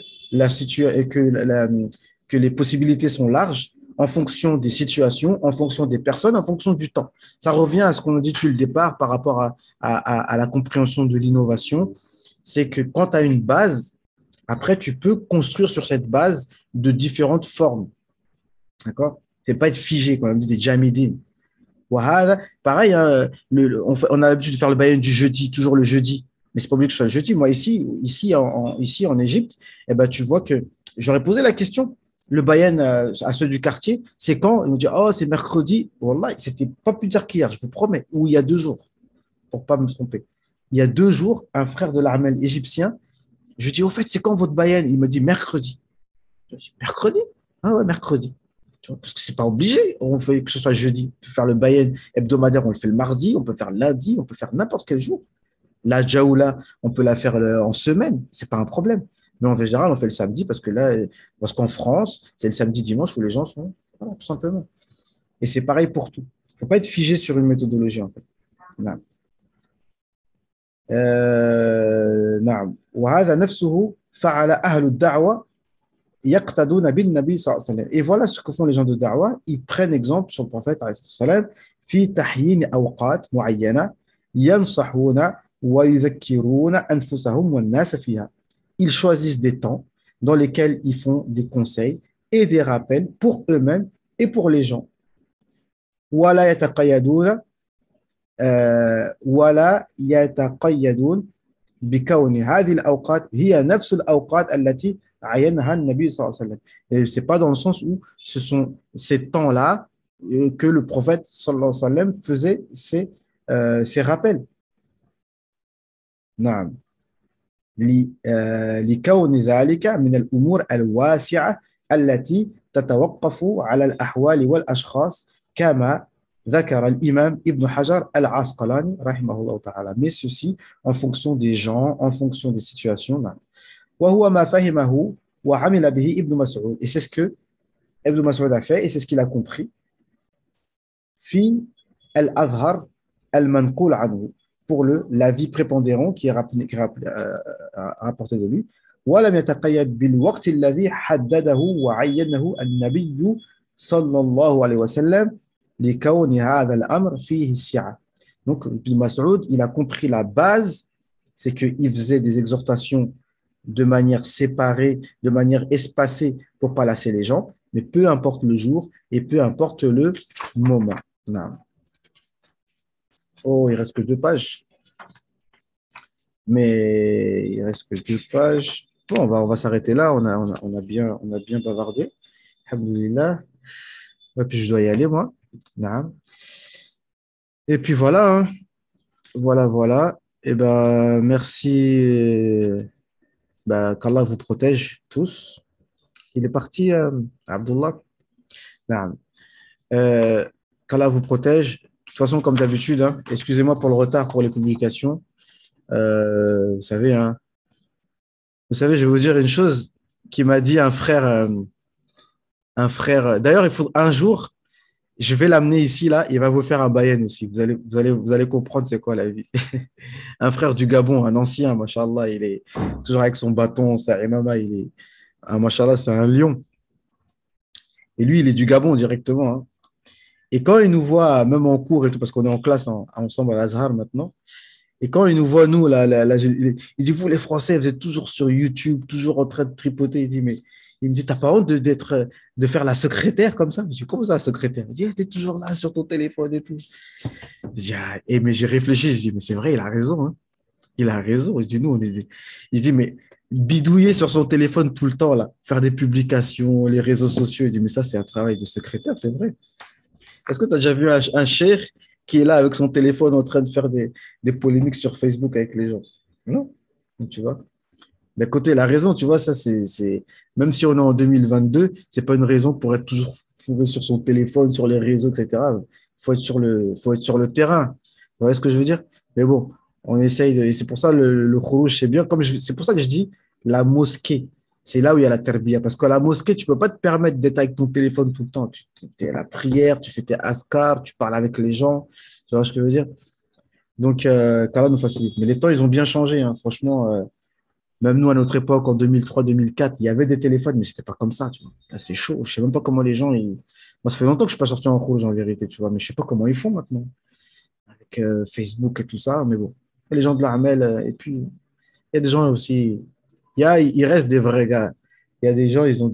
que les possibilités sont larges en fonction des situations, en fonction des personnes, en fonction du temps. Ça revient à ce qu'on a dit depuis le départ par rapport à la compréhension de l'innovation. C'est que quand tu as une base, après, tu peux construire sur cette base de différentes formes. D'accord? C'est pas être figé, comme on dit des jamidines. Pareil, hein, on a l'habitude de faire le bayan du jeudi, toujours le jeudi. Mais c'est pas obligé que ce soit le jeudi. Moi, ici en Égypte, eh ben, tu vois que j'aurais posé la question, le bayan à ceux du quartier, c'est quand? Ils m'ont dit, oh, c'est mercredi. Wallah, c'était pas plus tard qu'hier, je vous promets. Ou il y a 2 jours, pour pas me tromper. Il y a 2 jours, un frère de l'armel égyptien, je lui dis, au fait, c'est quand votre bayan? Il me dit, mercredi. Je dis, mercredi? Ah ouais, mercredi. Tu vois, parce que c'est pas obligé. On fait que ce soit jeudi. On peut faire le bayan hebdomadaire, on le fait le mardi, on peut faire lundi, on peut faire n'importe quel jour. La jaoula, on peut la faire en semaine, c'est pas un problème. Mais en général, on fait le samedi parce qu'en France, c'est le samedi dimanche où les gens sont, voilà, tout simplement. Et c'est pareil pour tout. Il ne faut pas être figé sur une méthodologie, en fait. Non. نعم وهذا نفسه فعل أهل الدعوة يقتدون بالنبي صلى الله عليه وسلم. Et voilà ce que font les gens de da'wa, ils prennent exemple sur le prophète عليه الصلاة والسلام في تحيين أوقات معينة ينصحون ويذكرون أنفسهم والناس فيها. Ils choisissent des temps dans lesquels ils font des conseils et des rappels pour eux-mêmes et pour les gens. ولا يتقيدون ولا يتقيدون بكون هذه الأوقات هي نفس الأوقات التي عينها النبي صلى الله عليه وسلم. Et c'est pas dans le sens où ce sont ces temps-là que le prophète sallallahu alayhi wa sallam faisait ces rappels. نعم لكون ذلك من الأمور الواسعة التي تتوقف على الأحوال والأشخاص كما ذكر الإمام ابن حجر العسقلاني رحمه الله تعالى. Mais ceci en fonction des gens, en fonction des situations. وهو ما فهمه وعمل به ابن مسعود. Et c'est ce que Ibn Mas'ud a fait et c'est ce qu'il a compris. في الأظهر المنقول عنه, pour l'avis prépondérant qui est rapporté de lui. ولم يتقيد بالوقت الذي حدده وعينه النبي صلى الله عليه وسلم لكون هذا الأمر فيه السعة. Donc, Ibn Mas'ud, il a compris la base, c'est qu'il faisait des exhortations de manière séparée, de manière espacée pour ne pas lasser les gens. mais peu importe le jour et peu importe le moment. Non. Oh, il reste que 2 pages, mais il reste que 2 pages. Bon, on va s'arrêter là. On a bien bavardé. Alhamdulillah. Et puis, je dois y aller, moi. Non. Et puis, voilà, hein. Voilà, voilà. Et ben, merci. Qu'Allah vous protège tous. Il est parti, Abdullah. Non. Euh, Qu'Allah vous protège. De toute façon, comme d'habitude, hein, excusez-moi pour le retard pour les publications. Vous savez, hein, je vais vous dire une chose qui m'a dit un frère. D'ailleurs, il faut un jour, je vais l'amener ici là, il va vous faire un bayen aussi. Vous allez comprendre c'est quoi la vie. Un frère du Gabon, un ancien, machallah, il est toujours avec son bâton, sa imama, machallah, c'est un lion. Et lui, il est du Gabon directement, hein. Et quand il nous voit, même en cours et tout, parce qu'on est en classe ensemble à l'Azhar maintenant, et quand il nous voit, nous, il dit, vous les Français, vous êtes toujours sur YouTube, toujours en train de tripoter. Il me dit, t'as pas honte de faire la secrétaire comme ça? Je dis, comment ça, la secrétaire? Il dit, t'es toujours là sur ton téléphone et tout. Je dis, ah, mais j'ai réfléchi, je dis, mais c'est vrai, il a raison, hein. Il a raison. Je dis, nous, il dit, mais bidouiller sur son téléphone tout le temps, là, faire des publications, les réseaux sociaux, il dit, mais ça, c'est un travail de secrétaire, c'est vrai. Est-ce que tu as déjà vu un cheikh qui est là avec son téléphone en train de faire des polémiques sur Facebook avec les gens? Non. Donc, tu vois. D'un côté, la raison, tu vois, ça, même si on est en 2022, c'est pas une raison pour être toujours fourré sur son téléphone, sur les réseaux, etc. Faut être sur le terrain. Vous voyez ce que je veux dire? Mais bon, on essaye et c'est pour ça le Khurouj, c'est bien. C'est pour ça que je dis la mosquée. C'est là où il y a la terbiya. Parce qu'à la mosquée, tu peux pas te permettre d'être avec ton téléphone tout le temps. Tu es à la prière, tu fais tes askars, tu parles avec les gens. Tu vois ce que je veux dire? Donc, qu'Allah nous facilite. Mais les temps, ils ont bien changé, hein. Franchement, même nous, à notre époque, en 2003-2004, il y avait des téléphones, mais c'était pas comme ça, tu vois. Là, c'est chaud. Je sais même pas comment les gens. Moi, ça fait longtemps que je suis pas sorti en rouge, en vérité, tu vois. Mais je sais pas comment ils font maintenant, avec Facebook et tout ça. Mais bon, il y a les gens de l'Armel. Et puis, il y a des gens aussi. Il reste des vrais gars. Il y a des gens, ils ont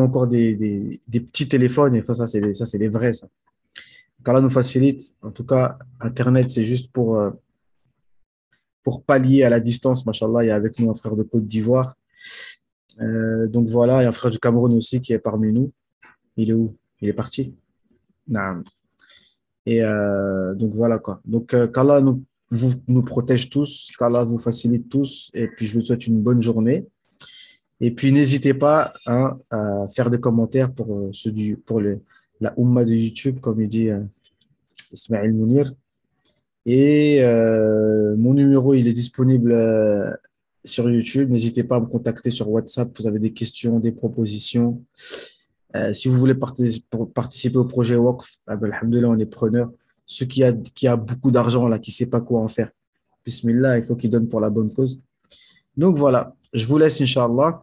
encore des petits téléphones. Et ça, c'est les vrais, ça. Qu'Allah nous facilite. En tout cas, Internet, c'est juste pour pallier à la distance. Machallah, il y a avec nous un frère de Côte d'Ivoire. Donc voilà, il y a un frère du Cameroun aussi qui est parmi nous. Il est où? Il est parti? Non. Et donc voilà quoi. Donc qu'Allah nous protège tous, qu'Allah vous facilite tous. Et puis je vous souhaite une bonne journée. Et puis n'hésitez pas, hein, à faire des commentaires pour la Ummah de YouTube, comme il dit Ismaël Mounir. Et mon numéro, il est disponible sur YouTube. N'hésitez pas à me contacter sur WhatsApp. Vous avez des questions, des propositions. Si vous voulez participer au projet WAKF, alhamdoulilah, on est preneur. Ceux qui a beaucoup d'argent, là, qui ne sait pas quoi en faire, bismillah, il faut qu'il donne pour la bonne cause. Donc voilà, je vous laisse, Inch'Allah.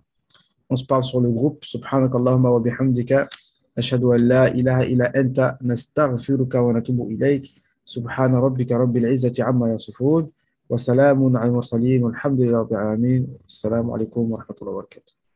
On se parle sur le groupe. Subhanakallahumma wa bihamdika. Ashhadu an la ilaha illa anta nastaghfiruka wa natubu ilayk. Subhana rabbika rabbil izzati amma yasifun. Wa salamun ala al-mursalin. Walhamdulillahi rabbil alamin. Assalamu alaikum wa rahmatullahi wa barakatuh.